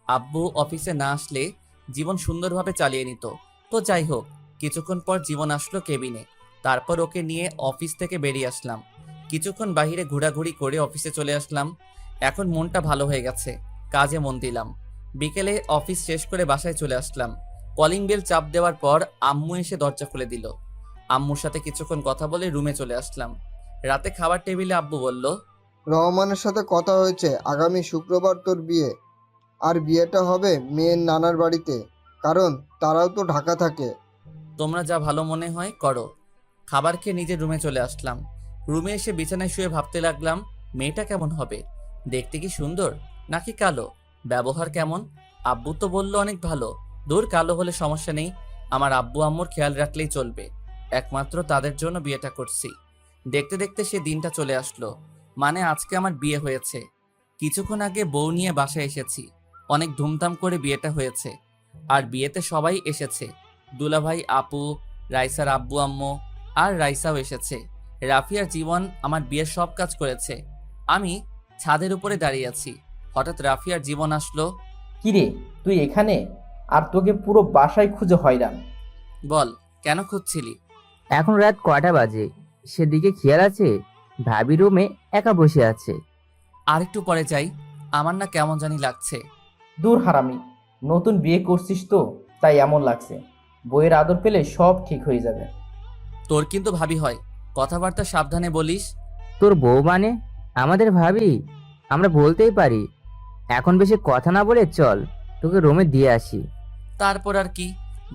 আব্বু অফিসে না আসলে জীবন সুন্দরভাবে চালিয়ে নিত। তো যাই হোক, কিছুক্ষণ পর জীবন আসলো কেবিনে। তারপর ওকে নিয়ে অফিস থেকে বেরিয়ে আসলাম। কিছুক্ষণ বাইরে ঘোরাঘুরি করে অফিসে চলে আসলাম। এখন মনটা ভালো হয়ে গেছে, কাজে মন দিলাম। বিকেলে অফিস শেষ করে বাসায় চলে আসলাম। কলিং বেল চাপ দেওয়ার পর আম্মু এসে দরজা খুলে দিল। আম্মুর সাথে কিছুক্ষণ কথা বলে রুমে চলে আসলাম। রাতে খাবার টেবিলে আব্বু বলল, রহমানের সাথে কথা হয়েছে, আগামী শুক্রবার তোর বিয়ে। আর বিয়েটা হবে মেয়ের নানার বাড়িতে, কারণ তারাও তো ঢাকা থাকে। তোমরা যা ভালো মনে হয় করো। খাবার খেয়ে নিজের রুমে চলে আসলাম। রুমে এসে বিছানায় শুয়ে ভাবতে লাগলাম, মেয়েটা কেমন হবে? দেখতে কি সুন্দর নাকি কালো? ব্যবহার কেমন? আব্বু তো বলল অনেক ভালো। দূর, কালো হলে সমস্যা নেই, আমার আব্বু আম্মুর খেয়াল রাখলেই চলবে। একমাত্র তাদের জন্য বিয়েটা করছি। দেখতে দেখতে সে দিনটা চলে আসলো, মানে আজকে আমার বিয়ে হয়েছে। কিছুক্ষণ আগে বউ নিয়ে বাসায় এসেছি। অনেক ধুমধাম করে বিয়েটা হয়েছে। আর বিয়েতে সবাই এসেছে। দুলাভাই, আপু, রাইসার আব্বু আম্মু, আর রাইসাও এসেছে। রাফি আর জীবন আমার বিয়ের সব কাজ করেছে। আমি ছাদের উপরে দাঁড়িয়ে আছি। হঠাৎ রাফি আর জীবন আসলো। কিরে, তুই এখানে? আর তোকে পুরো বাসায় খুঁজে হয়রান। বল, কেন খুঁজছিলি? এখন রাত কয়টা বাজে সেদিকে খেয়াল আছে? ভাবি রুমে একা বসে আছে। আর একটু পরে যাই, আমার না কেমন জানি লাগছে। দূর হারামি, নতুন বিয়ে করছিস তো তাই এমন লাগছে। বইয়ের আদর পেলে সব ঠিক হয়ে যাবে। তোর কিন্তু ভাবি হয়, কথাবার্তা সাবধানে বলিস। তোর বউ মানে? আমাদের ভাবি? আমরা বলতেই পারি। এখন বেশি কথা না বলে চল, তোকে রুমে দিয়ে আসি। তারপর আর কি,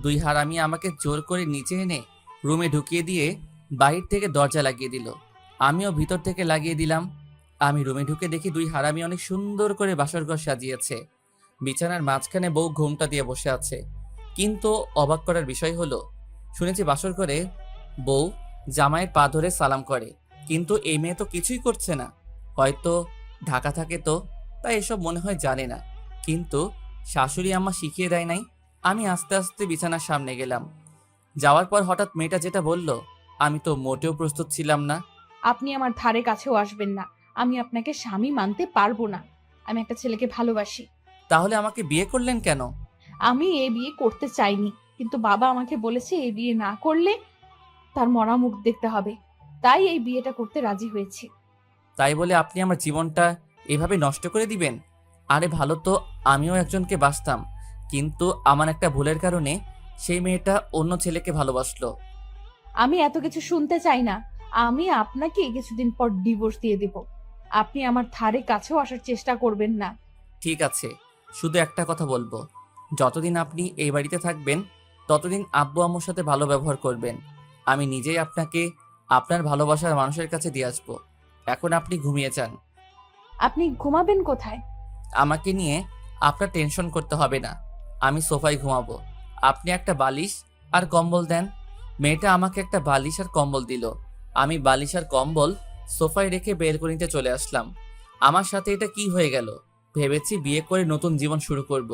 2 হারামি আমাকে জোর করে নিচে এনে রুমে ঢুকিয়ে দিয়ে বাহির থেকে দরজা লাগিয়ে দিল। আমিও ভিতর থেকে লাগিয়ে দিলাম। আমি রুমে ঢুকে দেখি 2 হারামি অনেক সুন্দর করে বাসরঘর সাজিয়েছে। বিছানার মাঝখানে বউ ঘোমটা দিয়ে বসে আছে। কিন্তু অবাক করার বিষয় হলো, শুনেছি বাসর ঘরে বউ জামাইয়ের পা ধরে সালাম করে, কিন্তু এই মেয়ে তো কিছুই করছে না। হয়তো ঢাকা থাকে তো, তাই এসব মনে হয় জানে না। কিন্তু শাশুড়ি আম্মা শিখিয়ে দেয় নাই। আমি আস্তে আস্তে বিছানার সামনে গেলাম। যাওয়ার পর হঠাৎ মেয়েটা যেটা বলল, আমি তো মোটেও প্রস্তুত ছিলাম না। আপনি আমার ধারে কাছেও আসবেন না। আমি আপনাকে স্বামী মানতে পারবো না। আমি একটা ছেলেকে ভালোবাসি। তাহলে আমাকে বিয়ে করলেন কেন? আমি এই বিয়ে করতে চাইনি, কিন্তু বাবা আমাকে বলেছে এই বিয়ে না করলে তার মরা মুখ দেখতে হবে। তাই এই বিয়েটা করতে রাজি হয়েছি। তাই বলে আপনি আমার জীবনটা এভাবে নষ্ট করে দিবেন? আরে ভালো তো আমিও একজনকে বাসতাম, কিন্তু আমার একটা ভুলের কারণে সেই মেয়েটা অন্য ছেলেকে ভালোবাসলো। আমি এত কিছু শুনতে চাই না। আমি আপনাকে কিছুদিন পর ডিভোর্স দিয়ে দেব। আপনি আমার ধারে কাছেও আসার চেষ্টা করবেন না। ঠিক আছে, শুধু একটা কথা বলবো, যতদিন আপনি এই বাড়িতে থাকবেন ততদিন আব্বু আম্মুর সাথে ভালো ব্যবহার করবেন। আমি নিজেই আপনাকে আপনার ভালোবাসার মানুষের কাছে দিয়ে আসবো। এখন আপনি ঘুমিয়ে যান। আপনি ঘুমাবেন কোথায়? আমাকে নিয়ে আপনার টেনশন করতে হবে না, আমি সোফায় ঘুমাবো। আপনি একটা বালিশ আর কম্বল দেন। মেয়েটা আমাকে একটা বালিশ আর কম্বল দিল। আমি বালিশ আর কম্বল সোফায় রেখে বেলকনিতে চলে আসলাম। আমার সাথে এটা কি হয়ে গেল? ভেবেছি বিয়ে করে নতুন জীবন শুরু করব,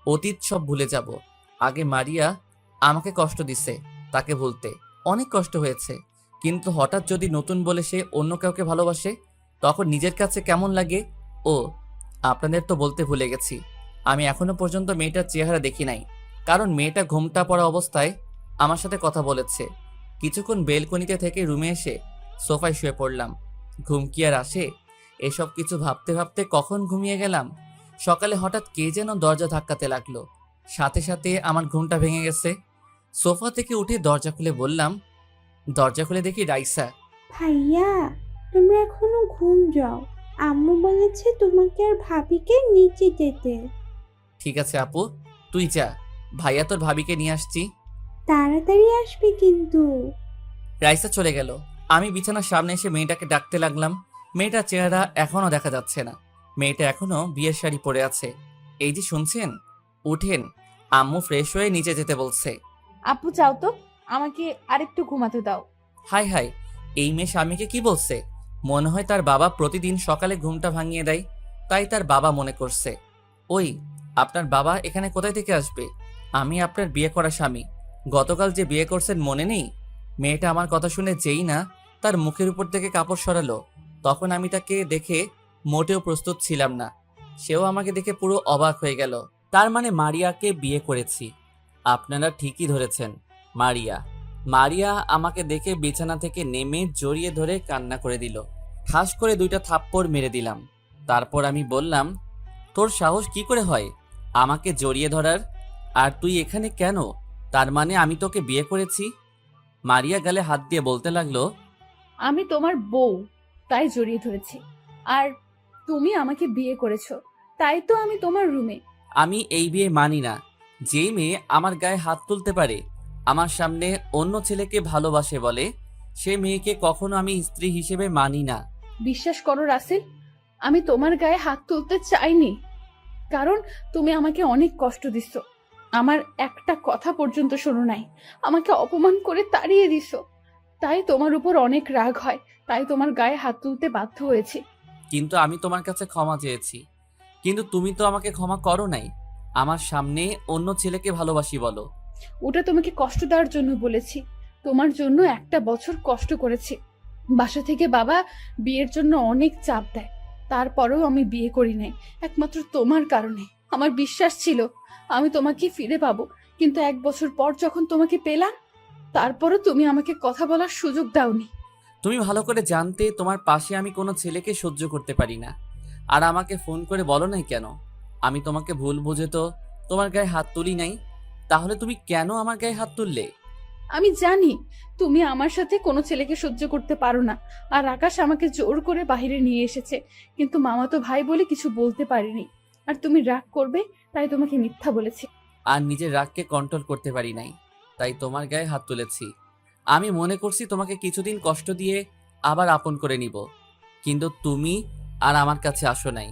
অতীত সব ভুলে যাব। আগে মারিয়া আমাকে কষ্ট দিছে, তাকে ভুলতে অনেক কষ্ট হয়েছে, কিন্তু হঠাৎ যদি নতুন বলে সে অন্য কাউকে ভালোবাসে, তখন নিজের কাছে কেমন লাগে। ও, আপনাদের তো বলতে ভুলে গেছি, আমি এখনো পর্যন্ত মেয়েটার চেহারা দেখি নাই, কারণ মেয়েটা ঘুমটা পড়া অবস্থায় আমার সাথে কথা বলেছে। কিছুক্ষণ বেলকনিতে থেকে রুমে এসে সোফায় শুয়ে পড়লাম। ঘুম কি আর আসে? এসব কিছু ভাবতে ভাবতে কখন ঘুমিয়ে গেলাম। সকালে হঠাৎ কে যেন দরজা ধাক্কাতে লাগলো, সাথে সাথে আমার ঘুমটা ভেঙে গেছে। সোফা থেকে উঠে দরজা খুলে বললাম, দরজা খুলে দেখি রাইসা। ভাইয়া, তোমরা এখনো ঘুম যাও। আম্মু বলেছে তোমাকে আর ভাবিকে নিচে যেতে। ঠিক আছে আপু, তুই যা, ভাইয়া তোর ভাবিকে নিয়ে আসছি। তাড়াতাড়ি আসবে কিন্তু। রাইসা চলে গেল। আমি বিছানার সামনে এসে মেয়েটাকে ডাকতে লাগলাম। মেয়েটার চেহারা এখনো দেখা যাচ্ছে না। মেয়েটা এখনো বিয়ের শাড়ি পরে আছে। এই যে শুনছেন, উঠেন, আম্মু ফ্রেশ হয়ে নিচে যেতে বলছে। আপু চাও তো, আমাকে আরেকটু ঘুমাতে দাও। হাই হাই, এই মেয়ে স্বামীকে কি বলছে? মনে হয় তার বাবা প্রতিদিন সকালে ঘুমটা ভাঙিয়ে দেয়, তাই তার বাবা মনে করছে। ওই, আপনার বাবা এখানে কোথায় থেকে আসবে? আমি আপনার বিয়ে করা স্বামী। গতকাল যে বিয়ে করছেন মনে নেই? মেয়েটা আমার কথা শুনে যেই না তার মুখের উপর থেকে কাপড় সরালো, তখন আমি তাকে দেখে মোটেও প্রস্তুত ছিলাম না। সেও আমাকে দেখে পুরো অবাক হয়ে গেল। তার মানে মারিয়াকে বিয়ে করেছি। আপনারা ঠিকই ধরেছেন, মারিয়া। মারিয়া আমাকে দেখে বিছানা থেকে নেমে জড়িয়ে ধরে কান্না করে দিল। ঠাস করে 2টা থাপ্পড় মেরে দিলাম। তারপর আমি বললাম, তোর সাহস কি করে হয় আমাকে জড়িয়ে ধরার? আর তুই এখানে কেন? তার মানে আমি তোকে বিয়ে করেছি? মারিয়া গালে হাত দিয়ে বলতে লাগলো, আমি তোমার বউ, তাই জড়িয়ে ধরেছি। আর তুমি আমাকে বিয়ে করেছো, তাই তো আমি তোমার রুমে। আমি এই বিয়ে মানি না। যেই মেয়ে আমার গায়ে হাত তুলতে পারে, আমার সামনে অন্য ছেলেকে ভালোবাসে বলে, সে মেয়েকে কখনো আমি স্ত্রী হিসেবে মানি না। বিশ্বাস করো রাসেল, আমি তোমার গায়ে হাত তুলতে চাইনি, কারণ তুমি আমাকে অনেক কষ্ট দিছো। আমার একটা কথা পর্যন্ত শোনো নাই, আমাকে অপমান করে তাড়িয়ে দিছো। তাই তোমার উপর অনেক রাগ হয়, তাই তোমার গায়ে হাত তুলতে বাধ্য হয়েছি। কিন্তু আমি তোমার কাছে ক্ষমা চেয়েছি, কিন্তু তুমি তো আমাকে ক্ষমা করো নাই। আমার সামনে অন্য ছেলেকে ভালোবাসি বলো। ওটা তোমাকে কষ্ট দেওয়ার জন্য বলেছি। তোমার জন্য একটা বছর কষ্ট করেছি। বাসা থেকে বাবা বিয়ের জন্য অনেক চাপ দেয়, তারপরেও আমি বিয়ে করি নাই, একমাত্র তোমার কারণে। আমার বিশ্বাস ছিল আমি তোমাকে ফিরে পাবো, কিন্তু 1 বছর পর যখন তোমাকে পেলাম, তারপরও তুমি আমাকে কথা বলার সুযোগ দাওনি। তুমি ভালো করে জানতে তোমার পাশে আমি কোনো ছেলেকে সহ্য করতে পারি না। আর আমাকে ফোন করে বলো নাই কেন? আমি তোমাকে ভুল বুঝে তো তোমার গায়ে হাত তুলি নাই। তাহলে তুমি কেন আমার গায়ে হাত তুললে? আমি জানি তুমি আমার সাথে কোনো ছেলেকে সহ্য করতে পারো না, আর আকাশ আমাকে জোর করে বাইরে নিয়ে এসেছে, কিন্তু মামাতো ভাই বলে কিছু বলতে পারিনি। আর তুমি রাগ করবে তাই তোমাকে মিথ্যা বলেছি। আর নিজের রাগকে কন্ট্রোল করতে পারি নাই, তাই তোমার গায়ে হাত তুলেছি। আমি মনে করছি তোমাকে কিছুদিন কষ্ট দিয়ে আবার আপন করে নিব, কিন্তু তুমি আর আমার কাছে আসো নাই।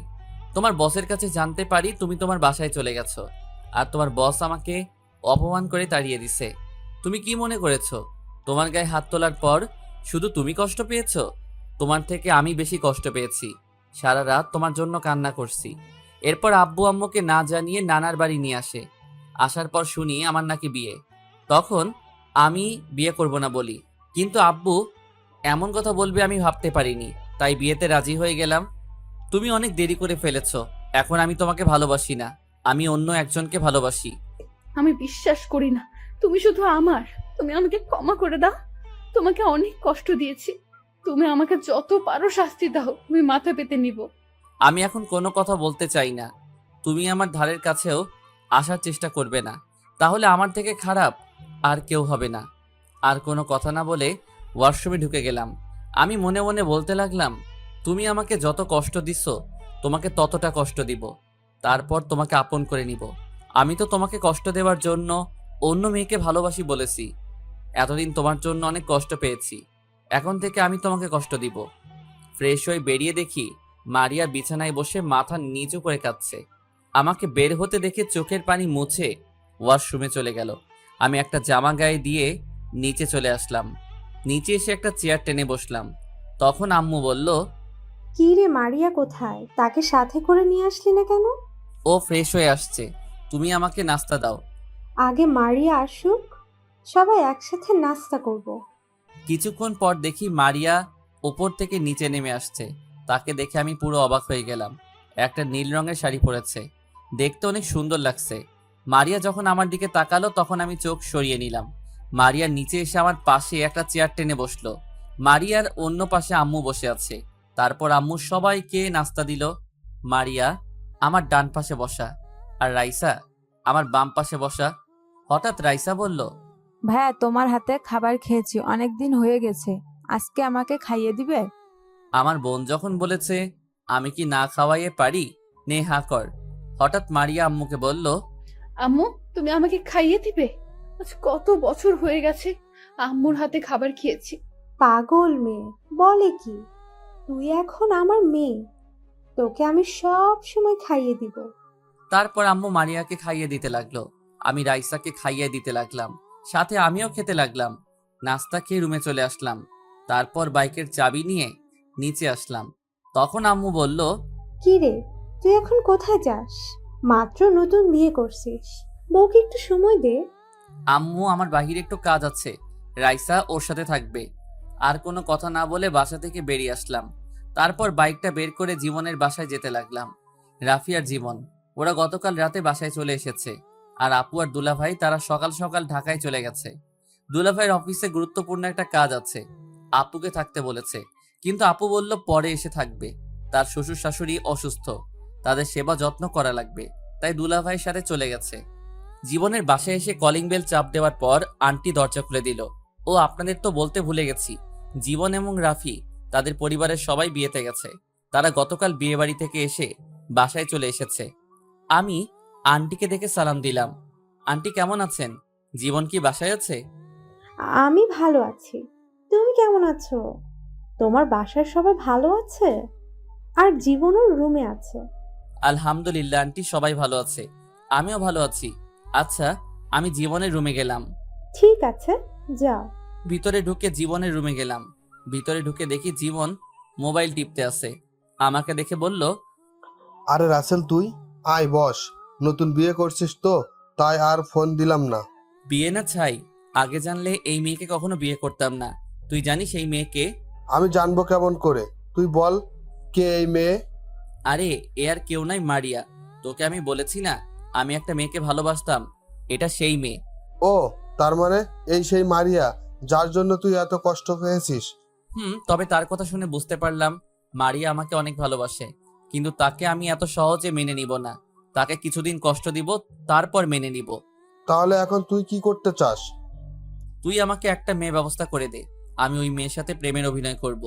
তোমার বসের কাছে জানতে পারি তুমি তোমার বাসায় চলে গেছো, আর তোমার বস আমাকে অপমান করে তাড়িয়ে দিছে। তুমি কি মনে করেছো তোমার গায়ে হাত তোলার পর শুধু তুমি কষ্ট পেয়েছো? তোমার থেকে আমি বেশি কষ্ট পেয়েছি। সারা রাত তোমার জন্য কান্না করছি। এরপর আব্বু আম্মুকে না জানিয়ে নানার বাড়ি নিয়ে আসে। আসার পর শুনি আমার নাকি বিয়ে। তখন আমি বিয়ে করব না বলি, কিন্তু আব্বু এমন কথা বলবে আমি ভাবতে পারিনি, তাই বিয়েতে রাজি হয়ে গেলাম। তুমি অনেক দেরি করে ফেলেছো। এখন আমি তোমাকে ভালোবাসি না, আমি অন্য একজনকে ভালোবাসি। আমি বিশ্বাস করি না তুমি শুধু আমার। তুমি আমাকে ক্ষমা করে দাও। তোমাকে অনেক কষ্ট দিয়েছি। তুমি আমাকে যত পারো শাস্তি দাও, আমি মাথা পেতে নিব। আমি এখন কোনো কথা বলতে চাই না। তুমি আমার ধারের কাছেও আসার চেষ্টা করবে না, তাহলে আমার থেকে খারাপ আর কেউ হবে না। আর কোনো কথা না বলে ওয়াশরুমে ঢুকে গেলাম। আমি মনে মনে বলতে লাগলাম, তুমি আমাকে যত কষ্ট দিচ্ছ, তোমাকে ততটা কষ্ট দিব, তারপর তোমাকে আপন করে নিব। আমি তো তোমাকে কষ্ট দেওয়ার জন্য অন্য মেয়েকে ভালোবাসি বলেছি। এতদিন তোমার জন্য অনেক কষ্ট পেয়েছি, এখন থেকে আমি তোমাকে কষ্ট দিব। ফ্রেশ হয়ে বেরিয়ে দেখি মারিয়া বিছানায় বসে মাথা নিচু করে কাঁদছে। আমাকে বের হতে দেখে চোখের পানি মুছে ওয়াশরুমে চলে গেল। আমি একটা জামা গায়ে দিয়ে নিচে চলে আসলাম। নিচে এসে একটা চেয়ার টেনে বসলাম। তখন আম্মু বলল, কি রে, মারিয়া কোথায়? তাকে সাথে করে নিয়ে আসলি না কেন? ও ফ্রেশ হয়ে আসছে, তুমি আমাকে নাস্তা দাও। আগে মারিয়া আসুক, সবাই একসাথে নাস্তা করব। কিছুক্ষণ পর দেখি মারিয়া ওপর থেকে নিচে নেমে আসছে। তাকে দেখে আমি পুরো অবাক হয়ে গেলাম। একটা নীল রঙের শাড়ি পরেছে, দেখতে অনেক সুন্দর লাগছে। মারিয়া যখন আমার দিকে তাকালো তখন আমি চোখ সরিয়ে নিলাম। মারিয়া নিচে এসে আমার পাশে একটা চেয়ার টেনে বসলো। মারিয়ার অন্য পাশে আম্মু বসে আছে। তারপর আম্মু সবাইকে নাস্তা দিল। মারিয়া আমার ডান পাশে বসা, আর রাইসা আমার বাম পাশে বসা। হঠাৎ রাইসা বলল, ভাইয়া, তোমার হাতে খাবার খেয়েছি, অনেক দিন হয়ে গেছে, আজকে আমাকে খাইয়ে দিবে? আমার বোন যখন বলেছে আমি কি না খাওয়াইয়ে পারি, নে হা কর। হঠাৎ মারিয়া আম্মুকে বলল, আম্মু, তুমি আমাকে খাইয়ে দিবে? আজ কত বছর হয়ে গেছে আম্মুর হাতে খাবার খেয়েছি। পাগল মেয়ে, বলে কি? তুই এখন আমার মেয়ে, তোকে আমি সব সময় খাইয়ে দিব। তারপর আম্মু মারিয়াকে খাইয়ে দিতে লাগলো। আমি রাইসাকে খাইয়ে দিতে লাগলাম, সাথে আমিও খেতে লাগলাম। নাস্তা খেয়ে রুমে চলে আসলাম। তারপর বাইকের চাবি নিয়ে নিচে আসলাম। তখন আম্মু বলল, কি রে, তুই এখন কোথায় যাস? মাত্র নতুন বিয়ে করছিস, বউকে একটু সময় দে। আম্মু আমার বাহিরে একটু কাজ আছে, রাইসা ওর সাথে থাকবে। আর কোনো কথা না বলে বাসা থেকে বেরিয়ে আসলাম। তারপর বাইকটা বের করে জীবনের বাসায় যেতে লাগলাম। রাফি আর জীবন ওরা গতকাল রাতে বাসায় চলে এসেছে। আর আপু আর দুলাভাই তারা সকাল সকাল ঢাকায় চলে গেছে। দুলাভাইয়ের অফিসে গুরুত্বপূর্ণ একটা কাজ আছে, আপুকে থাকতে বলেছে, কিন্তু আপু বলল পরে এসে থাকবে। তার শ্বশুর শাশুড়ি অসুস্থ, তাদের সেবা যত্ন করা লাগবে, তাই দুলাভাইয়ের সাথে চলে গেছে। জীবনের বাসায় এসে কলিং বেল চাপ দেওয়ার পর আন্টি দরজা খুলে দিল। ও আপনাদের তো বলতে ভুলে গেছি, জীবন এবং রাফি তাদের পরিবারের সবাই বিয়েতে গেছে। তারা গতকাল বিয়ে বাড়ি থেকে এসে বাসায় চলে এসেছে। আমি আন্টিকে দেখে সালাম দিলাম। আন্টি কেমন আছেন? জীবন কি বাসায় আছে? আমি ভালো আছি, তুমি কেমন আছো? তোমার বাসার সবাই ভালো আছে? আর জীবনও রুমে আছে। আলহামদুলিল্লাহ আন্টি, সবাই ভালো আছে, আমিও ভালো আছি। আচ্ছা, আমি জীবনের রুমে গেলাম। ঠিক আছে, যাও। ভিতরে ঢুকে জীবনের রুমে গেলাম। ভিতরে ঢুকে দেখি জীবন মোবাইল টিপতে আছে। আমাকে দেখে বলল, আরে রাসেল, তুই আয় বস। নতুন বিয়ে করছিস তো, তাই আর ফোন দিলাম না। বিয়ে না ছাই, আগে জানলে এই মেয়েকে কখনো বিয়ে করতাম না। তুই জানিস এই মেয়েকে? আমি জানবো কেমন করে? তুই বল, কে এই মেয়ে? আরে এ আর কেউ নাই, মারিয়া। তোকে আমি বলেছি না আমি একটা মেয়েকে ভালোবাসতাম, এটা সেই মেয়ে। ও, তার মানে এই সেই মারিয়া যার জন্য তুই এত কষ্ট পেয়েছিস? তবে তার কথা শুনে বুঝতে পারলাম মারিয়া আমাকে অনেক ভালোবাসে, কিন্তু তাকে আমি এত সহজে মেনে নিব না। তাকে কিছুদিন কষ্ট দিব, তারপর মেনে নিব। তাহলে এখন তুই কি করতে চাস? তুই আমাকে একটা মেয়ে ব্যবস্থা করে দে, আমি ওই মেয়ের সাথে প্রেমের অভিনয় করব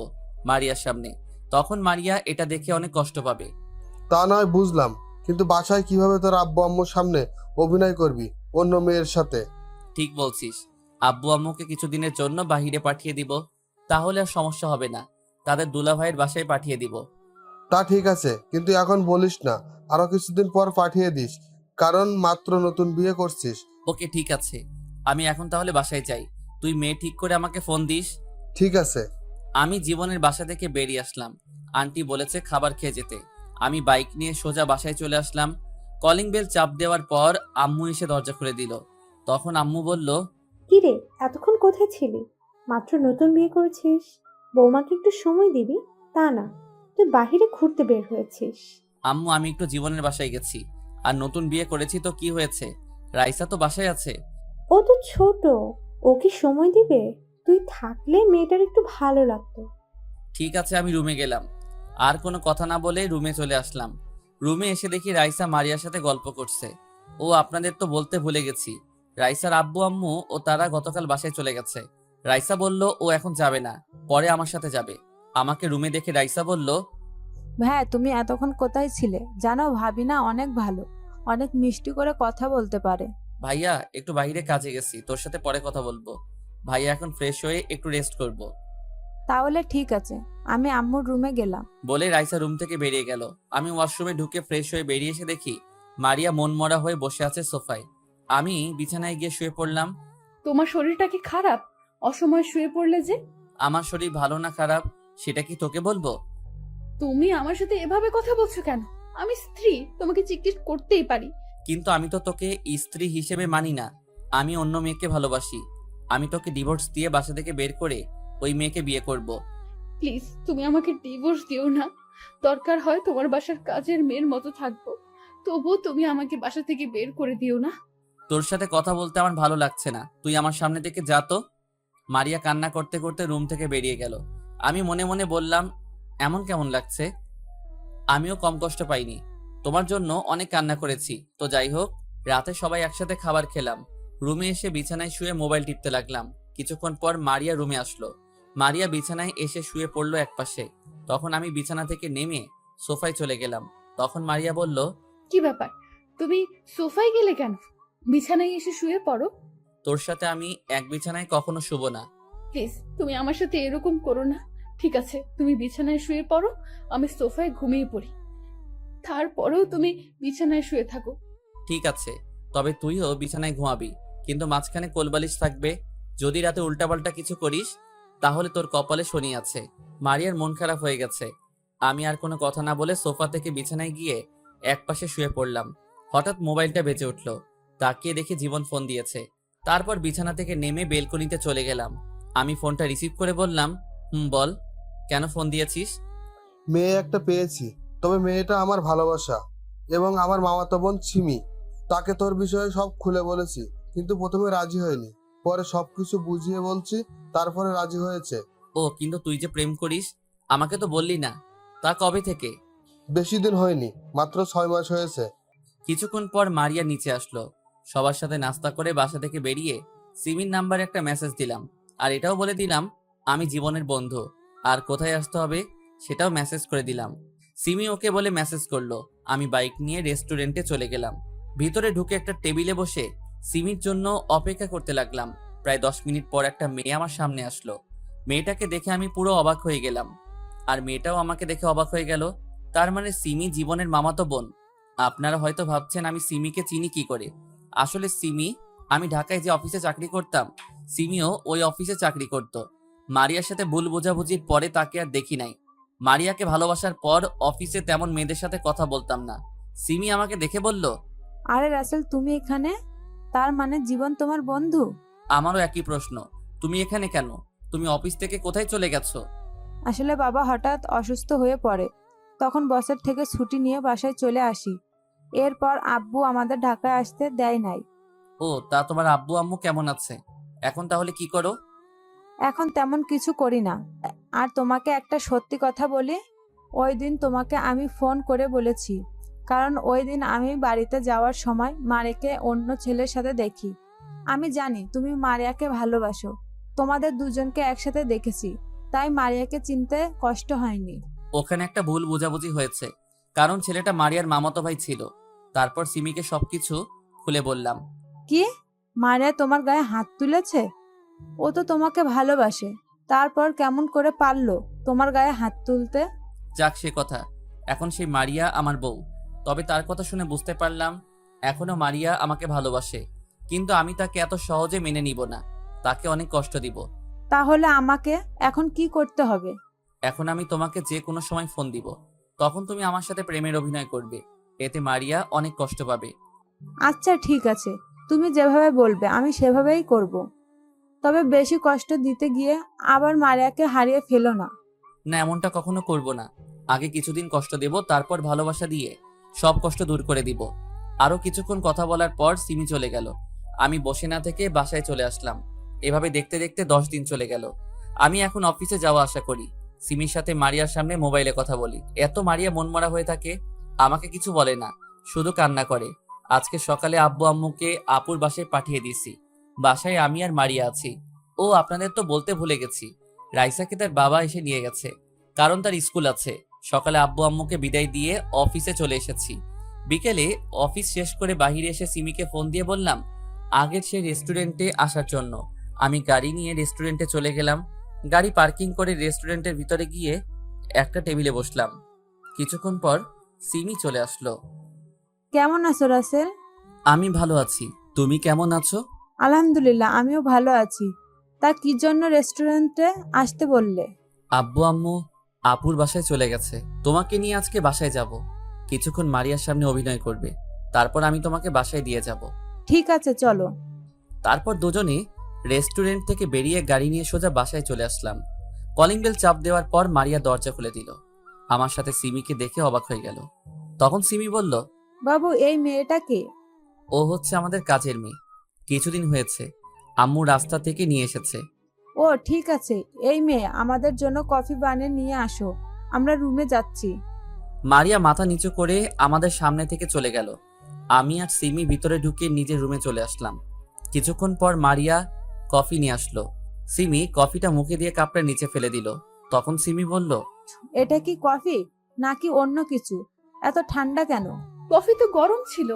মারিয়ার সামনে। তখন মারিয়া এটা দেখে অনেক কষ্ট পাবে। তা নয় বুঝলাম, কিন্তু বাসায় কিভাবে তোর আব্বু আম্মুর সামনে অভিনয় করবি অন্য মেয়ের সাথে? ঠিক বলছিস, আব্বু আম্মুকে কিছুদিনের জন্য বাহিরে পাঠিয়ে দিব, তাহলে আর সমস্যা হবে না। তাদের দুলাভাইয়ের বাসায় পাঠিয়ে দিব। তা ঠিক আছে, কিন্তু এখন বলিস না, আরো কিছুদিন পর পাঠিয়ে দিস, কারণ মাত্র নতুন বিয়ে করছিস। ওকে ঠিক আছে, আমি এখন তাহলে বাসায় যাই। তুই মেয়ে ঠিক করে আমাকে ফোন দিস। ঠিক আছে। আমি জীবনের বাসা থেকে বেরিয়ে আসলাম। আন্টি বলেছে খাবার খেয়ে যেতে। আমি বাইক নিয়ে সোজা বাসায় চলে আসলাম। কলিং বেল চাপ দেওয়ার পর আম্মু এসে দরজা খুলে দিল। তখন আম্মু বলল, কিরে, এতক্ষণ কোথায় ছিলি? মাত্র নতুন বিয়ে করেছিস, বৌমাকে একটু সময় দিবি। তা না, তুই বাহিরে ঘুরতে বের হয়েছিস। আম্মু আমি একটু জীবনের বাসায় গেছি। আর নতুন বিয়ে করেছি তো কি হয়েছে? রাইসা তো বাসায় আছে। ও তো ছোট, ওকে সময় দিবে? তুই থাকলে মেয়েটার একটু ভালো লাগতো। ঠিক আছে, আমি রুমে গেলাম। আর কোনো কথা না বলে রুমে চলে আসলাম। রুমে এসে দেখি রাইসা মারিয়ার সাথে গল্প করছে। ও আপনাদের তো বলতে ভুলে গেছি, রাইসার আব্বু আম্মু ও তারা গতকাল বাসায় চলে গেছে। রাইসা বলল ও এখন যাবে না, পরে আমার সাথে যাবে। আমাকে রুমে দেখে রাইসা বলল, ভাই তুমি এতক্ষণ কোথায় ছিলে? জানো ভাবি না অনেক ভালো, অনেক মিষ্টি করে কথা বলতে পারে। ভাইয়া একটু বাইরে কাজে গেছি, তোর সাথে পরে কথা বলবো। ভাইয়া এখন ফ্রেশ হয়ে একটু রেস্ট করব। তাহলে ঠিক আছে, আমি আম্মুর রুমে গেলাম। বলে রাইসা রুম থেকে বেরিয়ে গেল। আমি ওয়াশরুমে ঢুকে ফ্রেশ হয়ে বেরিয়ে এসে দেখি মারিয়া মনমরা হয়ে বসে আছে সোফায়। আমি বিছানায় গিয়ে শুয়ে পড়লাম। তোমার শরীরটা কি খারাপ? অসময়ে শুয়ে পড়লে যে। আমার শরীর ভালো না খারাপ সেটা কি তোকে বলবো? তুমি আমার সাথে এভাবে কথা বলছো কেন? আমি স্ত্রী, তোমাকে জিজ্ঞেস করতেই পারি। কিন্তু আমি তো তোকে স্ত্রী হিসেবে মানি না। আমি অন্য মেয়েকে ভালোবাসি। আমি তোকে ডিভোর্স দিয়ে বাসা থেকে বের করে ওই মেয়েকে বিয়ে করব। প্লিজ তুমি আমাকে ডিভোর্স দিও না। দরকার হয় তোমার বাসার কাজের মেয়ের মতো থাকবো, তবুও তুমি আমাকে বাসা থেকে বের করে দিও না। তোর সাথে কথা বলতে আমার ভালো লাগছে না, তুই আমার সামনে থেকে যা তো। মারিয়া কান্না করতে করতে রুম থেকে বেরিয়ে গেল। আমি মনে মনে বললাম, এমন কেমন লাগছে? আমিও কম কষ্ট পাইনি। তোমার জন্য অনেক কান্না করেছি। তো যাই হোক, রাতে সবাই একসাথে খাবার খেলাম। রুমে এসে বিছানায় শুয়ে মোবাইল টিপতে লাগলাম। কিছুক্ষণ পর মারিয়া রুমে আসলো। মারিয়া বিছানায় এসে শুয়ে পড়লো একপাশে। তখন আমি বিছানা থেকে নেমে সোফায় চলে গেলাম। তখন মারিয়া বলল, কি ব্যাপার, তুমি সোফায় গেলে কেন? বিছানায় এসে শুয়ে পড়ো। তোর সাথে আমি এক বিছানায় কখনো শুব না। প্লিজ তুমি আমার সাথে এরকম করো না। ঠিক আছে, তুমি বিছানায় শুয়ে পড়ো, আমি সোফায় ঘুমিয়ে পড়ি। তারপরেও তুমি বিছানায় শুয়ে থাকো। ঠিক আছে, তবে তুইও বিছানায় ঘুমাবি, কিন্তু মাঝখানে কোলবালিশ থাকবে। যদি রাতে উল্টাপাল্টা কিছু করিস তাহলে তোর কপালে শনি আছে। মারিয়ার মন খারাপ হয়ে গেছে। আমি আর কোনো কথা না বলে সোফা থেকে বিছানায় গিয়ে একপাশে শুয়ে পড়লাম। হঠাৎ মোবাইলটা বেজে উঠল। তাকিয়ে দেখি জীবন ফোন দিয়েছে। তারপর বিছানা থেকে নেমে বেলকনিতে চলে গেলাম। আমি ফোনটা রিসিভ করে বললাম, বল, কেন ফোন দিয়েছিস? মেয়ে একটা পেয়েছি, তবে মেয়েটা আমার ভালোবাসা এবং আমার মামাতো বোন সিমি। তাকে তোর বিষয়ে সব খুলে বলেছি, কিন্তু প্রথমে রাজি হয়নি। পরে সবকিছু বুঝিয়ে বলছি, তারপরে রাজি হয়েছে। ও, কিন্তু তুই যে প্রেম করিস আমাকে তো বললি না। তা কবে থেকে? বেশি দিন হয়নি, মাত্র 6 মাস হয়েছে। কিছুক্ষণ পর মারিয়া নিচে আসলো। সবার সাথে নাস্তা করে বাসা থেকে বেরিয়ে সিমির নাম্বারে একটা মেসেজ দিলাম। আর এটাও বলে দিলাম আমি জীবনের বন্ধু, আর কোথায় আসতে হবে সেটাও মেসেজ করে দিলাম। সিমি ওকে বলে মেসেজ করলো। আমি বাইক নিয়ে রেস্টুরেন্টে চলে গেলাম। ভিতরে ঢুকে একটা টেবিলে বসে সিমির জন্য অপেক্ষা করতে লাগলাম। প্রায় 10 মিনিট পর একটা মেয়ে আমার সামনে আসলো। মেয়েটাকে দেখে আমি পুরো অবাক হয়ে গেলাম, আর মেয়েটাও আমাকে দেখে অবাক হয়ে গেল। তার মানে সিমি জীবনের মামাতো বোন। আপনারা হয়তো ভাবছেন আমি সিমিকে চিনি কি করে। আসলে সিমি, আমি ঢাকায় যে অফিসে চাকরি করতাম, সিমিও ওই অফিসে চাকরি করত। মারিয়ার সাথে ভুল বোঝাবুঝির পরে তাকে আর দেখি নাই। মারিয়াকে ভালোবাসার পর অফিসে তেমন মেয়েদের সাথে কথা বলতাম না। সিমি আমাকে দেখে বলল, আরে রাসেল, তুমি এখানে? তার মানে জীবন তোমার বন্ধু? আমারও একই প্রশ্ন, তুমি এখানে কেন? তুমি অফিস থেকে কোথায় চলে গেছো? আসলে বাবা হঠাৎ অসুস্থ হয়ে পড়ে, তখন বসের থেকে ছুটি নিয়ে বাসায় চলে আসি। এরপর আব্বু আমাদের ঢাকায় আসতে দেয় নাই। ও, তা তোমার আব্বু আম্মু কেমন আছে? এখন তাহলে কি করো? এখন তেমন কিছু করি না। আর তোমাকে একটা সত্যি কথা বলি, ওই দিন তোমাকে আমি ফোন করে বলেছি, কারণ ওই দিন আমি বাড়িতে যাওয়ার সময় মারিয়াকে অন্য ছেলের সাথে দেখি। আমি জানি তুমি মারিয়াকে ভালোবাসো, তোমাদের দুজনকে একসাথে দেখেছি, তাই মারিয়াকে চিনতে কষ্ট হয়নি। ওখানে একটা ভুল বোঝাবুঝি হয়েছে, কারণ ছেলেটা মারিয়ার মামাতো ভাই ছিল। তারপর সিমিকে সবকিছু খুলে বললাম। কি? মারিয়া তোমার গায়ে হাত তুলেছে? ও তো তোমাকে ভালোবাসে, তারপর কেমন করে পারলো তোমার গায়ে হাত তুলতে? যাক সে কথা, এখন সেই মারিয়া আমার বউ। তবে তার কথা শুনে বুঝতে পারলাম এখনো মারিয়া আমাকে ভালোবাসে, কিন্তু আমি তাকে এত সহজে মেনে নিব না। তাকে অনেক কষ্ট দিব। তাহলে আমাকে এখন কি করতে হবে? এখন আমি তোমাকে যে কোনো সময় ফোন দিব, তখন তুমি আমার সাথে প্রেমের অভিনয় করবে। এতে মারিয়া অনেক কষ্ট পাবে। আচ্ছা ঠিক আছে, তুমি যেভাবে বলবে আমি সেভাবেই করব। তবে বেশি কষ্ট দিতে গিয়ে আবার মারিয়াকে হারিয়ে ফেলো না। না, এমনটা কখনো করব না। আগে কিছুদিন কষ্ট দেব, তারপর ভালোবাসা দিয়ে সব কষ্ট দূর করে দিব। আরো কিছুক্ষণ কথা বলার পর সিমি চলে গেল। আমি বসে না থেকে বাসায় চলে আসলাম। এভাবে দেখতে দেখতে 10 দিন চলে গেল। আমি এখন অফিসে যাওয়া আসা করি। সিমির সাথে মারিয়ার সামনে মোবাইলে কথা বলি। এত মারিয়া মনমরা হয়ে থাকে, আমাকে কিছু বলে না, শুধু কান্না করে। আজকে সকালে আব্বু আম্মুকে আপুর বাসায় পাঠিয়ে দিয়েছি। বাসায় আমি আর মারিয়া আছি। ও, আপনাদের তো বলতে ভুলে গেছি, রাইসাকে তার বাবা এসে নিয়ে গেছে, কারণ তার স্কুল আছে। সকালে আব্বু আম্মুকে বিদায় দিয়ে অফিসে চলে এসেছি। বিকেলে অফিস শেষ করে বাইরে এসে সিমিকে ফোন দিয়ে বললাম আগের সেই রেস্টুরেন্টে আসার জন্য। আমি গাড়ি নিয়ে রেস্টুরেন্টে চলে গেলাম। গাড়ি পার্কিং করে রেস্টুরেন্টের ভিতরে গিয়ে একটা টেবিলে বসলাম। কিছুক্ষণ পর সিমি চলে আসলো। কেমন আছো রাসেল? আমি ভালো আছি, তুমি কেমন আছো? আলহামদুলিল্লাহ, আমিও ভালো আছি। তা কি জন্য রেস্টুরেন্টে আসতে বললে? আব্বু আম্মু আপুর বাসায় চলে গেছে, তোমাকে নিয়ে আজকে বাসায় যাব। কিছুক্ষণ মারিয়ার সামনে অভিনয় করবে, তারপর আমি তোমাকে বাসায় দিয়ে যাব। ঠিক আছে, চলো। তারপর দুজনে রেস্টুরেন্ট থেকে বেরিয়ে গাড়ি নিয়ে সোজা বাসায় চলে আসলাম। কলিং বেল চাপ দেওয়ার পর মারিয়া দরজা খুলে দিল। আমার সাথে সিমিকে দেখে অবাক হয়ে গেল। তখন সিমি বলল, বাবু, এই মেয়েটা কে? ও হচ্ছে আমাদের কাজের মেয়ে। কিছুদিন হয়েছে আম্মু রাস্তা থেকে নিয়ে এসেছে। ও ঠিক আছে, এই মেয়ে আমাদের জন্য কফি বানিয়ে নিয়ে আসো, আমরা রুমে যাচ্ছি। মারিয়া মাথা নিচু করে আমাদের সামনে থেকে চলে গেল। আমি আর সিমি ভিতরে ঢুকে নিজের রুমে চলে আসলাম। কিছুক্ষণ পর মারিয়া কফি নিয়ে আসলো। সিমি কফিটা মুখে দিয়ে কাপটা নিচে ফেলে দিল। তখন সিমি বলল, এটা কি কফি নাকি অন্য কিছু? এত ঠান্ডা কেন? কফি তো গরম ছিল।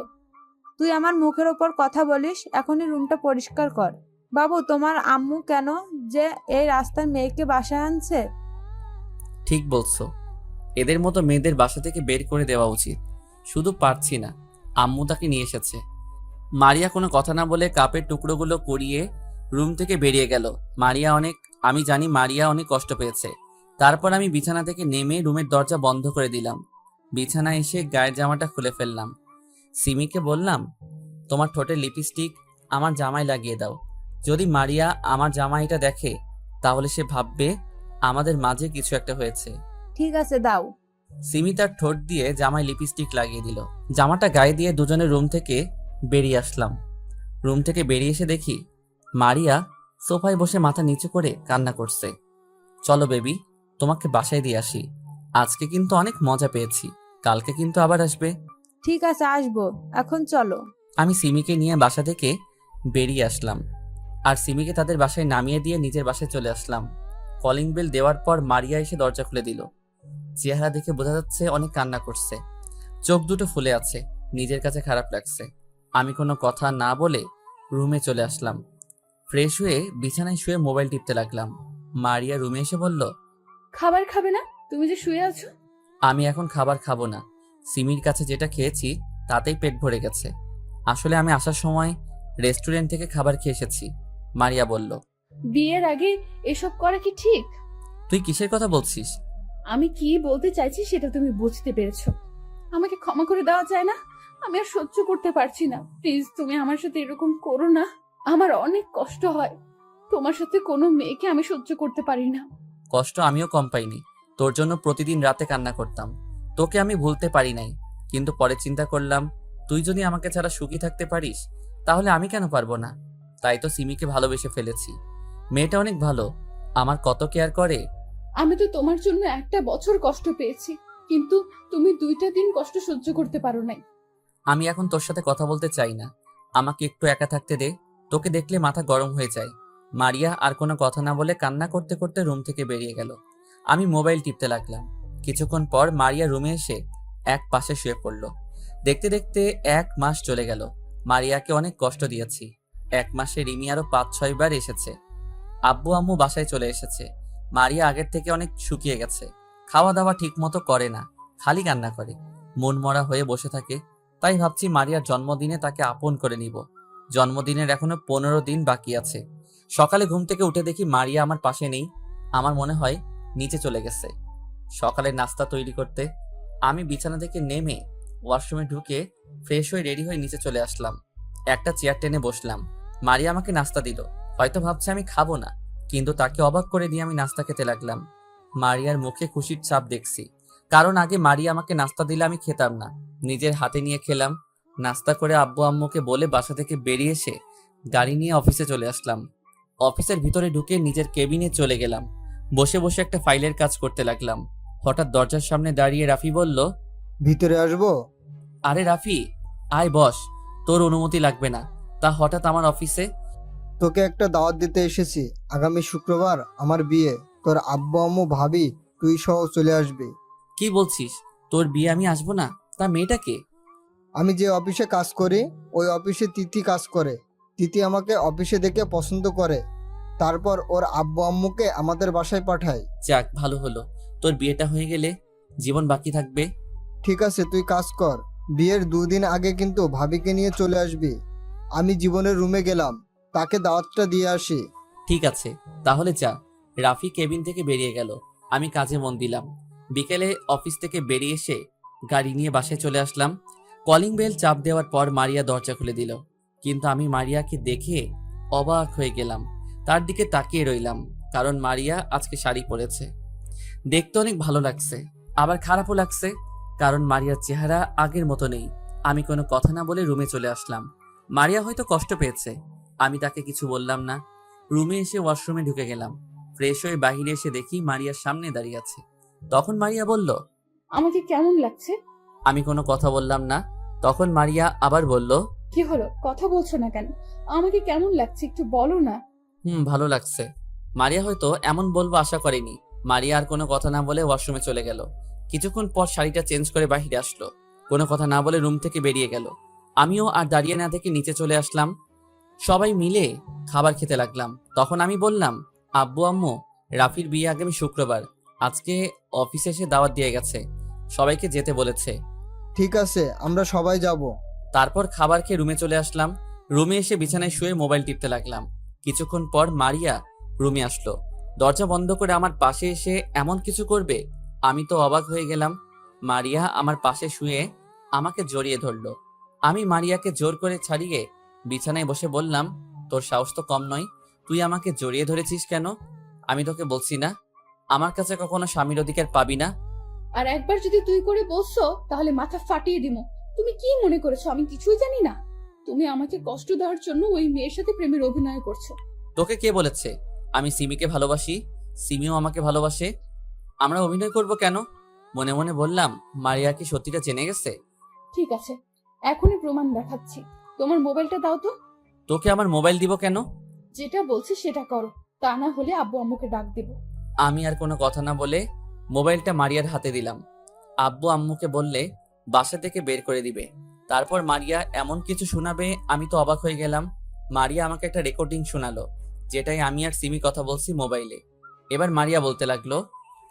তুই আমার মুখের ওপর কথা বলিস? এখনই রুমটা পরিষ্কার কর। বাবু, তোমার আম্মু কেন যে এই রাস্তায় মেয়েকে বাসায় আনছে? ঠিক বলছো, এদের মতো মেয়েদের বাসা থেকে বের করে দেওয়া উচিত। শুধু পারছি না, আম্মু তাকে নিয়ে এসেছে। মারিয়া কোনো কথা না বলে কাপের টুকরোগুলো কুড়িয়ে রুম থেকে বেরিয়ে গেল। আমি জানি মারিয়া অনেক কষ্ট পেয়েছে। তারপর আমি বিছানা থেকে নেমে রুমের দরজা বন্ধ করে দিলাম। বিছানায় এসে গায়ের জামাটা খুলে ফেললাম। সিমিকে বললাম, তোমার ঠোঁটের লিপস্টিক আমার জামায় লাগিয়ে দাও। যদি মারিয়া আমার জামাইটা দেখে তাহলে সে ভাববে আমাদের মাঝে কিছু একটা হয়েছে। ঠিক আছে, দাও। সিমি তার ঠোঁট দিয়ে জামায় লিপস্টিক লাগিয়ে দিল। জামাটা গায়ে দিয়ে দুজনে রুম থেকে বেরিয়ে আসলাম। রুম থেকে বেরিয়ে এসে দেখি মারিয়া সোফায় বসে মাথা নিচু করে কান্না করছে। চলো বেবি, তোমাকে বাসায় দিয়ে আসি। আজকে কিন্তু অনেক মজা পেয়েছি, কালকে কিন্তু আবার আসবে। ঠিক আছে, আসবো। এখন চলো। আমি সিমিকে নিয়ে বাসা থেকে বেরিয়ে আসলাম আর সিমিকে তাদের বাসায় নামিয়ে দিয়ে নিজের বাসায় চলে আসলাম। কলিং বেল দেওয়ার পর মারিয়া এসে দরজা খুলে দিল। চেহারা দেখে বোঝা যাচ্ছে অনেক কান্না করছে, চোখ দুটো ফুলে আছে। নিজের কাছে খারাপ লাগছে। আমি কোনো কথা না বলে রুমে চলে আসলাম। ফ্রেশ হয়ে বিছানায় শুয়ে মোবাইল টিপতে লাগলাম। মারিয়া রুমে এসে বলল, খাবার খাবে না? তুমি যে শুয়ে আছো। আমি এখন খাবার খাবো না। সিমির কাছে যেটা খেয়েছি তাতেই পেট ভরে গেছে। আসলে আমি আসার সময় রেস্টুরেন্ট থেকে খাবার খেয়ে এসেছি। মারিয়া বলল, বিয়ের আগে এসব করা কি ঠিক? তুই কিসের কথা বলছিস? আমি কি বলতে চাইছি সেটা তুমি বুঝতে পেরেছো। আমাকে ক্ষমা করে দেওয়া যায় না? আমি আর সহ্য করতে পারছি না। প্লিজ, তুমি আমার সাথে এরকম করো না। আমার অনেক কষ্ট হয়। তোমার সাথে কোনো মেয়েকে আমি সহ্য করতে পারি না। কষ্ট আমিও কম পাইনি। তোর জন্য প্রতিদিন রাতে কান্না করতাম। তোকে আমি ভুলতে পারি নাই, কিন্তু পরে চিন্তা করলাম তুই যদি আমাকে ছাড়া সুখী থাকতে পারিস তাহলে আমি কেন পারবো না। তাই তো সিমিকে ভালোবেসে ফেলেছি। মেয়েটা অনেক ভালো, আমার কত কেয়ার করে। আমি তো তোমার জন্য 1 বছর কষ্ট পেয়েছি, কিন্তু তুমি 2টা দিন কষ্ট সহ্য করতে পারো নাই। আমি এখন তোর সাথে কথা বলতে চাই না, আমাকে একটু একা থাকতে দে। তোকে দেখলে মাথা গরম হয়ে যায়। মারিয়া আর কোনো কথা না বলে কান্না করতে করতে রুম থেকে বেরিয়ে গেল। আমি মোবাইল টিপতে লাগলাম। কিছুক্ষণ পর মারিয়া রুমে এসে এক পাশে শুয়ে পড়ল। দেখতে দেখতে 1 মাস চলে গেল। মারিয়াকে অনেক কষ্ট দিয়েছি। 1 মাসে রিমি আরো 5-6 বার এসেছে। আব্বু আম্মু বাসায় চলে এসেছে। মারিয়া আগের থেকে অনেক শুকিয়ে গেছে। খাওয়া দাওয়া ঠিক মতো করে না, খালি কান্না করে, মন মরা হয়ে বসে থাকে। তাই ভাবছি মারিয়ার জন্মদিনে তাকে আপন করে নিব। জন্মদিনের এখনো 15 দিন বাকি আছে। সকালে ঘুম থেকে উঠে দেখি মারিয়া আমার পাশে নেই। আমার মনে হয় নিচে চলে গেছে সকালের নাস্তা তৈরি করতে। আমি বিছানা থেকে নেমে ওয়াশরুমে ঢুকে ফ্রেশ হয়ে রেডি হয়ে নিচে চলে আসলাম। একটা চেয়ার টেনে বসলাম। মারিয়া আমাকে নাস্তা দিল। হয়তো ভাবছে আমি খাবো না, কিন্তু তাকে অবাক করে দিয়ে আমি নাস্তা খেতে লাগলাম। মারিয়ার মুখে খুশির ছাপ দেখছি, কারণ আগে মারিয়া আমাকে নাস্তা দিলে আমি খেতাম না, নিজের হাতে নিয়ে খেলাম। নাস্তা করে আব্বু আম্মুকে বলে বাসা থেকে বেরিয়ে এসে গাড়ি নিয়ে অফিসে চলে আসলাম। অফিসের ভিতরে ঢুকে নিজের কেবিনে চলে গেলাম। বসে বসে একটা ফাইলের কাজ করতে লাগলাম। হঠাৎ দরজার সামনে দাঁড়িয়ে রাফি বলল, ভিতরে আসবো? আরে রাফি, আয় বস, তোর অনুমতি লাগবে না। তা হঠাৎ আমার অফিসে? তোকে একটা দাওয়াত দিতে এসেছি। আগামী শুক্রবার আমার বিয়ে। তোর আব্বু আম্মু ভাবি তুই সহ চলে আসবি। কি বলছিস? তোর বিয়ে আমি আসবো না? তা মেয়েটা কে? আমি যে অফিসে কাজ করি ওই অফিসে তিথি কাজ করে। তিথি আমাকে অফিসে দেখে পছন্দ করে, তারপর ওর আব্বু আম্মুকে আমাদের বাসায় পাঠায়। যাক, ভালো হলো। তোর বিয়েটা হয়ে গেলে জীবন বাকি থাকবে। ঠিক আছে, তুই কাজ কর। বিয়ের 2 দিন আগে কিন্তু ভাবিকে নিয়ে চলে আসবি। আমি জীবনের রুমে গেলাম, তাকে দাওয়াতটা দিয়ে আসি। ঠিক আছে, তাহলে যা। রাফি কেবিন থেকে বেরিয়ে গেল। আমি কাজে মন দিলাম। বিকেলে অফিস থেকে বেরিয়ে এসে গাড়ি নিয়ে বাসায় চলে আসলাম। কলিং বেল চাপ দেওয়ার পর মারিয়া দরজা খুলে দিল, কিন্তু আমি মারিয়াকে দেখে অবাক হয়ে গেলাম। তার দিকে তাকিয়ে রইলাম, কারণ মারিয়া আজকে শাড়ি পরেছে। দেখতে অনেক ভালো লাগছে, আবার খারাপও লাগছে, কারণ মারিয়ার চেহারা আগের মতো নেই। আমি কোনো কথা না বলে রুমে চলে আসলাম। মারিয়া হয়তো কষ্ট পেয়েছে, আমি তাকে কিছু বললাম না। রুমে এসে ওয়াশরুমে ঢুকে গেলাম। ফ্রেশ হয়ে বাইরে এসে দেখি মারিয়ার সামনে দাঁড়িয়ে আছে। তখন মারিয়া বলল, আমাকে কেমন লাগছে? আমি কোনো কথা বললাম না। তখন মারিয়া আবার বলল, কি হলো, কথা বলছো না কেন? আমাকে কেমন লাগছে একটু বলো না। ভালো লাগছে। মারিয়া হয়তো এমন বলবো আশা করেনি। মারিয়া আর কোনো কথা না বলে ওয়াশরুমে চলে গেল। কিছুক্ষণ পর শাড়িটা চেঞ্জ করে বাইরে আসলো। কোনো কথা না বলে রুম থেকে বেরিয়ে গেল। আমিও আর দাঁড়িয়ে না থেকে নিচে চলে আসলাম। সবাই মিলে খাবার খেতে লাগলাম। তখন আমি বললাম, আব্বু আম্মু, রাফির বিয়ে আগামী শুক্রবার। আজকে অফিসে এসে দাওয়াত দিয়ে গেছে, সবাইকে যেতে বলেছে। ঠিক আছে, আমরা সবাই যাব। তারপর খাবার খেয়ে রুমে চলে আসলাম। রুমে এসে বিছানায় শুয়ে মোবাইল টিপতে লাগলাম। কিছুক্ষণ পর মারিয়া রুমে আসলো। দরজা বন্ধ করে আমার পাশে এসে এমন কিছু করবে, আমি তো অবাক হয়ে গেলাম। মারিয়া আমার পাশে শুয়ে আমাকে জড়িয়ে ধরলো। আমি মারিয়াকে জোর করে ছাড়িয়ে বিছানায় বসে বললাম, তোর সাহস তো কম নয়, তুই আমাকে জড়িয়ে ধরেছিস কেন? আমি তোকে বলছি না, আমার কাছে কখনো স্বামীর অধিকার পাবি না। আর একবার যদি তুই করে বলছো তাহলে মাথা ফাটিয়ে দিমো। তুমি কি মনে করেছো আমি কিছুই জানি না? তুমি আমাকে কষ্ট দেওয়ার জন্য ওই মেয়ের সাথে প্রেমের অভিনয় করছো। তোকে কে বলেছে আমি সিমিকে ভালোবাসি? সিমিও আমাকে ভালোবাসে। আমরা অভিনয় করব কেন? মনে মনে বললাম, মারিয়া কি সত্যিটা জেনে গেছে? ঠিক আছে, এখনই প্রমাণ দেখাচ্ছি। তোমার মোবাইলটা দাও তো। তোকে আমার মোবাইল দিব কেন? যেটা বলছি সেটা করো, তা না হলে আব্বু আম্মুকে ডাক দেব। আমি আর কোনো কথা না বলে মোবাইলটা মারিয়ার হাতে দিলাম। আব্বু আম্মুকে বললে বাসা থেকে বের করে দিবে। তারপর মারিয়া এমন কিছু শোনাবে, আমি তো অবাক হয়ে গেলাম। মারিয়া আমাকে একটা রেকর্ডিং শোনালো, যেটাই আমি আর সিমি কথা বলছি মোবাইলে। এবার মারিয়া বলতে লাগলো,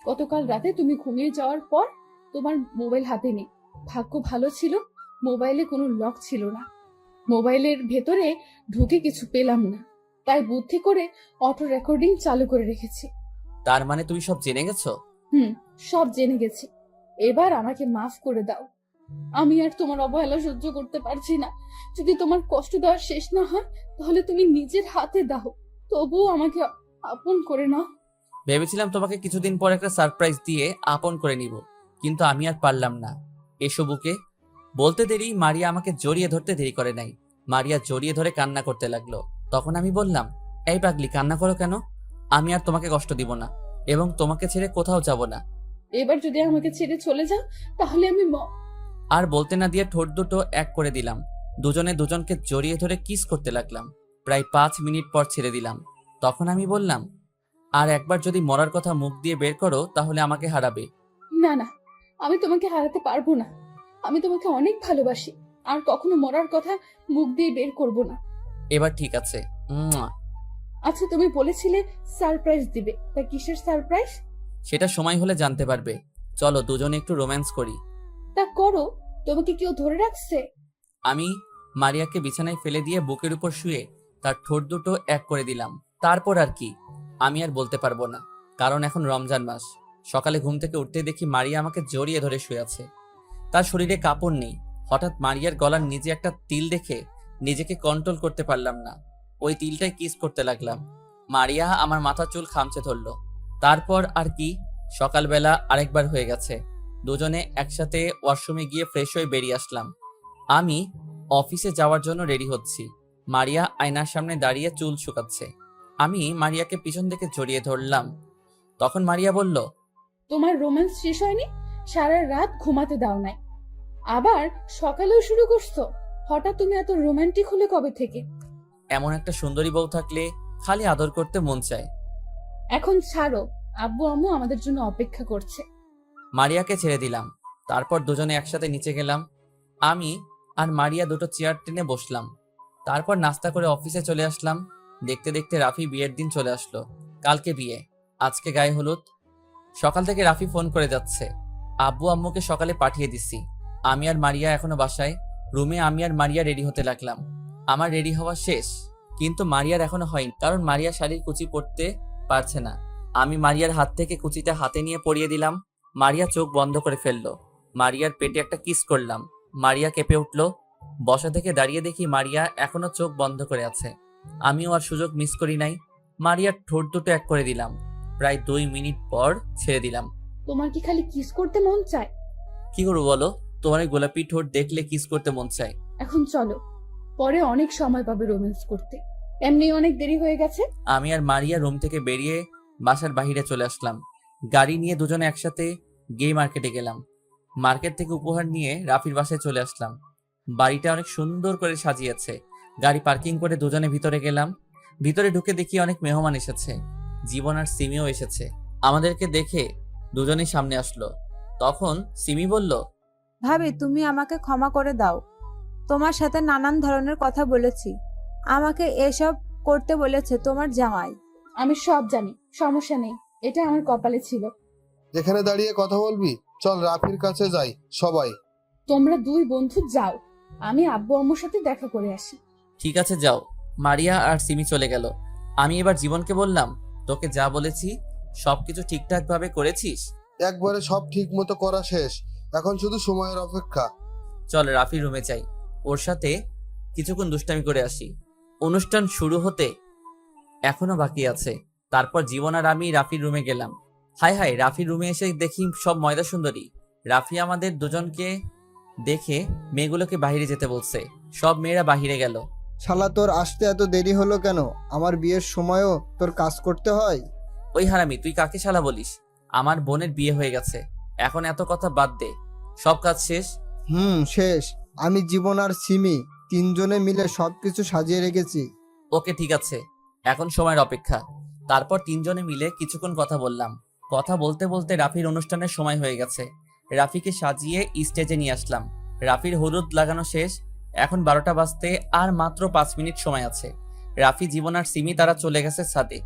গতকাল রাতে তুমি ঘুমিয়ে যাওয়ার পর তোমার মোবাইল হাতে নেই। ভাগ্য ভালো ছিল, মোবাইলে কোনো লক ছিল না। মোবাইলের ভেতরে ঢুকে কিছু পেলাম না, তাই বুদ্ধি করে অটো রেকর্ডিং চালু করে রেখেছি। তার মানে তুমি সব জেনে গেছো? সব জেনে গেছি। এবার আমাকে মাফ করে দাও। আমি আর তোমার অবহেলা সহ্য করতে পারছি না। যদি তোমার কষ্ট দেওয়ার শেষ না হয় তাহলে তুমি নিজের হাতে দাও, তবুও আমাকে আপন করে নাও। ভেবেছিলাম তোমাকে কিছুদিন পর একটা সারপ্রাইজ দিয়ে আপন করে নিব, কিন্তু আমি আর পারলাম না। এসো বুকে। বলতে দেরি মারিয়া আমাকে জড়িয়ে ধরতে দেরি করে নাই। মারিয়া জড়িয়ে ধরে কান্না করতে লাগলো। তখন আমি বললাম, এই পাগলি, কান্না করো কেন? আমি আর তোমাকে কষ্ট দিব না, এবং তোমাকে ছেড়ে কোথাও যাব না। এবার যদি আমাকে ছেড়ে চলে যাও তাহলে আমি আর বলতে না দিয়ে ঠোঁট দুটো এক করে দিলাম। দুজনে দুজনকে জড়িয়ে ধরে কিস করতে লাগলাম। প্রায় 5 মিনিট পর ছেড়ে দিলাম। তখন আমি বললাম, আর একবার যদি মরার কথা মুখ দিয়ে বের করো তাহলে আমাকে হারাবে। না না, আমি তোমাকে হারাতে পারবো না। আমি তোমাকে অনেক ভালোবাসি, আর কখনো মরার কথা মুখ দিয়ে বের করব না। এবার ঠিক আছে। মুয়া। আচ্ছা, তুমি বলেছিলে সারপ্রাইজ দিবে, তা কিসের সারপ্রাইজ? সেটা সময় হলে জানতে পারবে। চলো দুজনে একটু রোম্যান্স করি। তা করো। তোমাকে কেউ ধরে রাখছে? আমি মারিয়াকে বিছানায় ফেলে দিয়ে বুকের উপর শুয়ে তার ঠোঁট দুটো এক করে দিলাম। তারপর আর কি আমি আর বলতে পারবো না, কারণ এখন রমজান মাস। সকালে ঘুম থেকে উঠতে দেখি মারিয়া আমাকে জড়িয়ে ধরে শুয়ে আছে। তার শরীরে কাপড় নেই। হঠাৎ মারিয়ার গলার নিচে একটা তিল দেখে নিজেকে কন্ট্রোল করতে পারলাম না। ওই তিলটায় কিস করতে লাগলাম। মারিয়া আমার মাথার চুল খামচে ধরলো। তারপর আর কি, সকালবেলা আরেকবার হয়ে গেছে। দুজনে একসাথে ওয়াশরুমে গিয়ে ফ্রেশ হয়ে বেরিয়ে আসলাম। আমি অফিসে যাওয়ার জন্য রেডি হচ্ছি। মারিয়া আয়নার সামনে দাঁড়িয়ে চুল শুকাচ্ছে। আমি মারিয়াকে পিছন থেকে জড়িয়ে ধরলাম। তখন মারিয়া বলল, তোমার রোম্যান্স শেষ হয়নি? সারা রাত ঘুমাতে দাও নাই, আবার সকালেও শুরু করছো। হঠাৎ তুমি এত রোমান্টিক হলে কবে থেকে? এমন একটা সুন্দরী বউ থাকলে খালি আদর করতে মন চায়। এখন ছাড়ো, আব্বু আম্মু আমাদের জন্য অপেক্ষা করছে। মারিয়াকে ছেড়ে দিলাম। তারপর দুজনে একসাথে নিচে গেলাম। আমি আর মারিয়া দুটো চেয়ার টেনে বসলাম। তারপর নাস্তা করে অফিসে চলে আসলাম। দেখতে দেখতে রাফি বিয়ের দিন চলে আসলো। কালকে বিয়ে, আজকে গায়ে হলুদ। সকাল থেকে রাফি ফোন করে যাচ্ছে। আব্বু আম্মুকে সকালে পাঠিয়ে দিছি। আমি আর মারিয়া এখনো বাসায়। রুমে আমি আর মারিয়া রেডি হতে লাগলাম। আমার রেডি হওয়া শেষ, কিন্তু মারিয়ার এখনো হয়নি, কারণ মারিয়া শাড়ির কুচি পরতে পারছে না। আমি মারিয়ার হাত থেকে কুচিটা হাতে নিয়ে পরিয়ে দিলাম। মারিয়া চোখ বন্ধ করে ফেললো। মারিয়ার পেটে একটা কিস করলাম। মারিয়া কেঁপে উঠল। বসা থেকে দাঁড়িয়ে দেখি মারিয়া এখনো চোখ বন্ধ করে আছে। আমিও আর সুযোগ মিস করি নাই। মারিয়ার ঠোঁট দুটো এক করে দিলাম। প্রায় 2 মিনিট পর ছেড়ে দিলাম। তোমার কি খালি কিস করতে মন চায়? কি করবো বলো, তোমার এই গোলাপি ঠোঁট দেখলে কিস করতে মন চায়। এখন চলো, পরে অনেক সময় পাবে রোম্যান্স করতে। এমনি অনেক দেরি হয়ে গেছে। আমি আর মারিয়া রুম থেকে বেরিয়ে বাসার বাইরে চলে আসলাম। গাড়ি নিয়ে দুজনে একসাথে গে মার্কেটে গেলাম। মার্কেট থেকে উপহার নিয়ে রাফির বাসায় চলে আসলাম। বাড়িটা অনেক সুন্দর করে সাজিয়েছে। গাড়ি পার্কিং করে দুজনে ভিতরে গেলাম। ভিতরে ঢুকে দেখি অনেক মেহমান এসেছে। জীবন আর সিমিও এসেছে। আমাদেরকে দেখে দুজনেই সামনে আসলো। তখন সিমি বলল, ভাবি, তুমি আমাকে ক্ষমা করে দাও। তোমার সাথে নানান ধরনের কথা বলেছি। আমাকে এসব করতে বলেছে তোমার জামাই। আমি সব জানি, সমস্যা নেই, এটা আমার কপালে ছিল। এখানে দাঁড়িয়ে কথা বলবি? চল রাফির কাছে যাই সবাই। তোমরা 2 বন্ধু যাও, আমি আব্বু আম্মুর সাথে দেখা করে আসি। ঠিক আছে যাও। মারিয়া আর সিমি চলে গেল। আমি এবার জীবনকে বললাম, তোকে যা বলেছি সবকিছু ঠিকঠাক ভাবে করেছিস? একবারে সব ঠিক মতো করা শেষ, এখন শুধু সময়ের অপেক্ষা। চল রাফি রুমে যাই, ওর সাথে কিছুক্ষণ দুষ্টামি করে আসি। অনুষ্ঠান শুরু হতে এখনো বাকি আছে। তারপর জীবন আর আমি রাফির রুমে গেলাম। হাই হাই, রাফির রুমে এসে দেখি সব ময়দা সুন্দরী। রাফি আমাদের দুজনকে দেখে মেয়েগুলোকে বাইরে যেতে বলছে। সব মেয়েরা বাইরে গেল। শালা, তোর আসতে এত দেরি হলো কেন? আমার বিয়ের সময়ও তোর কাজ করতে হয়? ওই হারামি, তুই কাকে শালা বলিস? আমার বোনের বিয়ে হয়ে গেছে, এখন এত কথা বাদ দে। সব কাজ শেষ। শেষ। আমি, জীবন আর সিমি 3 জনে মিলে সবকিছু সাজিয়ে রেখেছি। ওকে ঠিক আছে, এখন সময়ের অপেক্ষা। তারপর 3 জনে মিলে কিছুক্ষণ কথা বললাম। কথা বলতে বলতে রাফির অনুষ্ঠানের সময় হয়ে গেছে। রাফিকে সাজিয়ে স্টেজে নিয়ে আসলাম। রাফির হলুদ লাগানো শেষ। এখন 12টা বাজতে আর মাত্র 5 মিনিট সময় আছে। রাফি, জীবন আর সিমি তারা চলে গেছে ছাদে।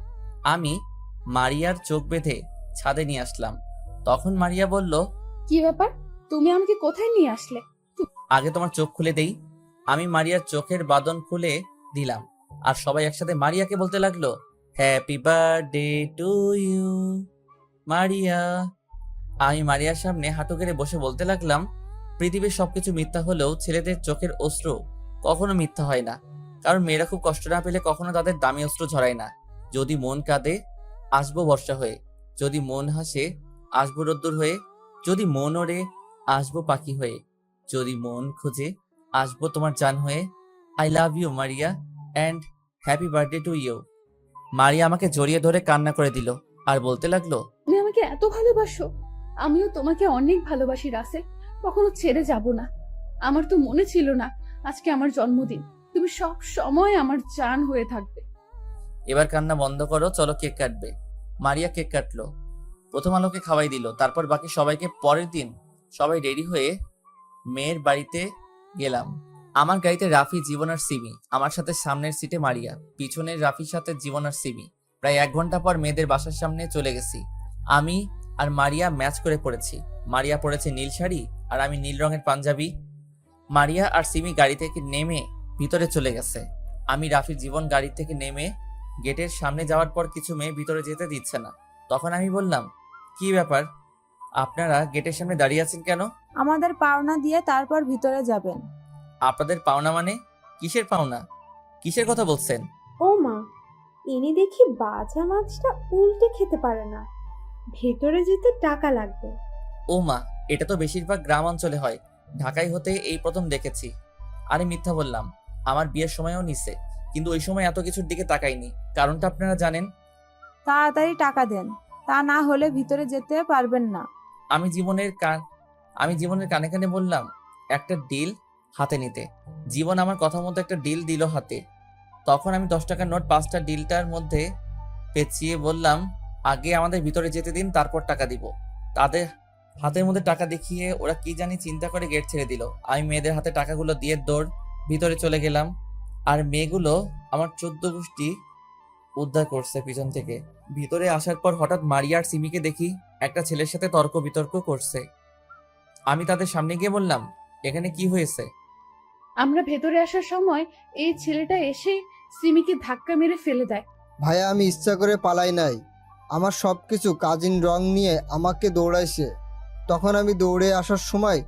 আমি মারিয়ার চোখ বেঁধে ছাদে নিয়ে আসলাম। তখন মারিয়া বলল, কি ব্যাপার, তুমি আমাকে কোথায় নিয়ে আসলে? আগে তোমার চোখ খুলে দেই। আমি মারিয়ার চোখের বাঁধন খুলে দিলাম। আর সবাই একসাথে মারিয়াকে বলতে লাগলো, happy birthday to you Maria. আমি মারিয়ার সামনে হাঁটু গেড়ে বসে বলতে লাগলাম, পৃথিবীর সবকিছু মিথ্যা হলেও ছেলেদের চোখের অশ্রু কখনো মিথ্যা হয় না, কারণ মেয়েরা খুব কষ্ট না পেলে কখনো তাদের দামি অশ্রু ঝরায় না। যদি মন কাঁদে, আসবো বর্ষা হয়ে। যদি মন হাসে, আসবো রোদ্দুর হয়ে। যদি মন ওড়ে, আসবো পাখি হয়ে। যদি মন খুঁজে, আসবো তোমার জান হয়ে। I love you Maria and happy birthday to you. Maria আমাকে জড়িয়ে ধরে কান্না করে দিল আর বলতে লাগলো, তুমি আমাকে এত ভালোবাসো? আমিও তোমাকে অনেক ভালোবাসি রাসেল, কখনো ছেড়ে যাব না। আমার তো মনে ছিল না আজকে আমার জন্মদিন। তুমি সব সময় আমার জান হয়ে থাকবে। এবার কান্না বন্ধ করো, চলো কেক কাটবে। মারিয়া কেক কাটলো। প্রথম আলোকে খাওয়াই দিল। তারপর বাকি সবাইকে। পরের দিন সবাই রেডি হয়ে মেয়ের বাড়িতে গেলাম। আমার গাড়িতে রাফি, জীবন আর সিমি। আমার সাথে সামনের সিটে মারিয়া, পিছনের রাফির সাথে জীবন আর সিমি। প্রায় 1 ঘন্টা পর মেয়েদের বাসার সামনে চলে গেছি। আমি আর মারিয়া ম্যাচ করে পড়েছি। মারিয়া পরেছে নীল শাড়ি আর আমি নীল রঙের পাঞ্জাবি। মারিয়া আর সিমি গাড়ি থেকে নেমে ভিতরে চলে গেছে। আমি, রাফি, জীবন গাড়ি থেকে নেমে গেটের সামনে যাওয়ার পর কিছু মেয়ে ভিতরে যেতে দিচ্ছে না। তখন আমি বললাম, কি ব্যাপার, আপনারা গেটের সামনে দাঁড়িয়ে আছেন কেন? আমাদের পাওনা দিয়ে তারপর ভিতরে যাবেন। আপনাদের পাওনা মানে? কিসের পাওনা? কিসের কথা বলছেন? ও মা, ইনি দেখি বাজা মাছটা উল্টে খেতে পারে না। ভেতরে যেতে টাকা লাগবে। ও মা, এটা তো বেশিরভাগ গ্রাম অঞ্চলে হয়, ঢাকায় হতে এই প্রথম দেখেছি। আরে মিথ্যা বললাম, আমার বিয়ের সময়ও নিছে, কিন্তু ওই সময় এত কিছুর দিকে তাকাইনি। কারণটা আপনারা জানেন। তাড়াতাড়ি টাকা দেন, তা না হলে ভিতরে যেতে পারবেন না। আমি জীবনের কানে কানে বললাম একটা ডিল হাতে নিতে। জীবন আমার কথা মতো একটা ডিল দিল হাতে। তখন আমি 10 টাকার নোট 5টা ডিলটার মধ্যে পেঁচিয়ে বললাম, আগে আমাদের ভিতরে যেতে দিন, তারপর টাকা দিব। তাদের হাতের মধ্যে টাকা দেখিয়ে ওরা কি জানি চিন্তা করে গেট ছেড়ে দিল। আমি মেয়েদের হাতে টাকাগুলো দিয়ে দৌড় ভিতরে চলে গেলাম। আর মেয়েগুলো আমার 14 গোষ্ঠী উদ্ধার করছে পিছন থেকে। ভিতরে আসার পর হঠাৎ মারিয়া আর সিমিকে দেখি একটা ছেলের সাথে তর্ক বিতর্ক করছে। আমি তাদের সামনে গিয়ে বললাম, এখানে কি হয়েছে? আমরা ভেতরে আসার সময় এই ছেলেটা এসে সিমিকে ধাক্কা মেরে ফেলে দেয়। ভাইয়া, আমি ইচ্ছা করে পালাই নাই। আমার সব কিছু কাজিন রং নিয়ে আমাকে দৌড়াইছে। তখন আমি দৌড়ে আসার সময়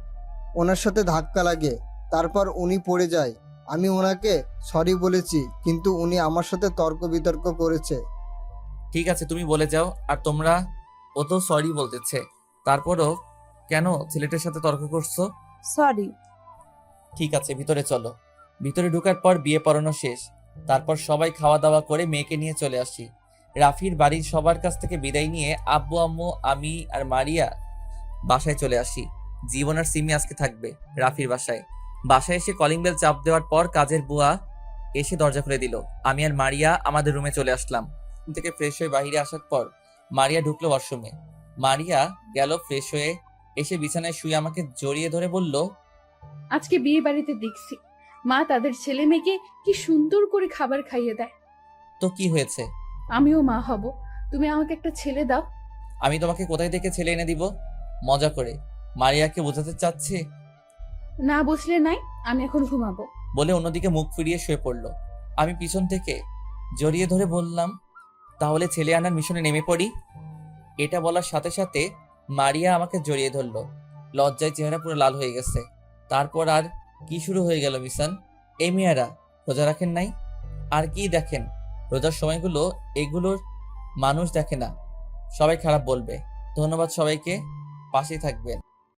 ওনার সাথে ধাক্কা লাগে, তারপর উনি পড়ে যায়। আমি ওনাকে সরি বলেছি, কিন্তু উনি আমার সাথে তর্ক বিতর্ক করেছে। ঠিক আছে, তুমি বলে যাও। আর তোমরা, ও তো সরি বলতেছে, তারপরও কেন ছেলেটার সাথে তর্ক করছো? সরি। ঠিক আছে, ভিতরে চলো। ভিতরে ঢোকার পর বিয়ে পড়ানো শেষ। তারপর সবাই খাওয়া দাওয়া করে মেয়েকে নিয়ে চলে আসি। রাফির বাড়ির সবার কাছ থেকে বিদায় নিয়ে আব্বু আম্মু আমি আর মারিয়া বাসায় চলে আসি। জীবন আর সিমি আজকে থাকবে রাফির বাসায়। বাসায় এসে কলিং বেল চাপ দেওয়ার পর কাজের বুয়া এসে দরজা খুলে দিল। আমি আর মারিয়া আমাদের রুমে চলে আসলাম। রুম থেকে ফ্রেশ হয়ে বাইরে আসার পর মারিয়া ঢুকলো ওয়াশরুমে। মারিয়া গেল ফ্রেশ হয়ে, এসে বিছানায় শুয়ে আমাকে জড়িয়ে ধরে বলল, আজকে বিয়ে বাড়িতে দেখছি মা তাদের ছেলে মেয়েকে কি সুন্দর করে খাবার খাইয়ে দেয়। তো কি হয়েছে? আমিও মা হব, তুমি আমাকে একটা ছেলে দাও। আমি তোমাকে কোথায় থেকে ছেলে এনে দিব? মজা করে মারিয়াকে বোঝাতে চাচ্ছে না বুঝলে নাই, আমি এখন ঘুমাবো। বলে অন্যদিকে মুখ ফিরিয়ে শুয়ে পড়ল। আমি পিছন থেকে জড়িয়ে ধরে বললাম, তাহলে ছেলে আনার মিশনে নেমে পড়ি। এটা বলার সাথে সাথে মারিয়া আমাকে জড়িয়ে ধরলো। লজ্জায় চেহারা পুরো লাল হয়ে গেছে। তারপর আর কি শুরু হয়ে গেল মিশন। এই মেয়েরা রোজা রাখেন নাই? আর কি দেখেন, রোজার সময়গুলো এগুলোর মানুষ দেখে না, সবাই খারাপ বলবে। ধন্যবাদ সবাইকে, পাশেই থাকবেন।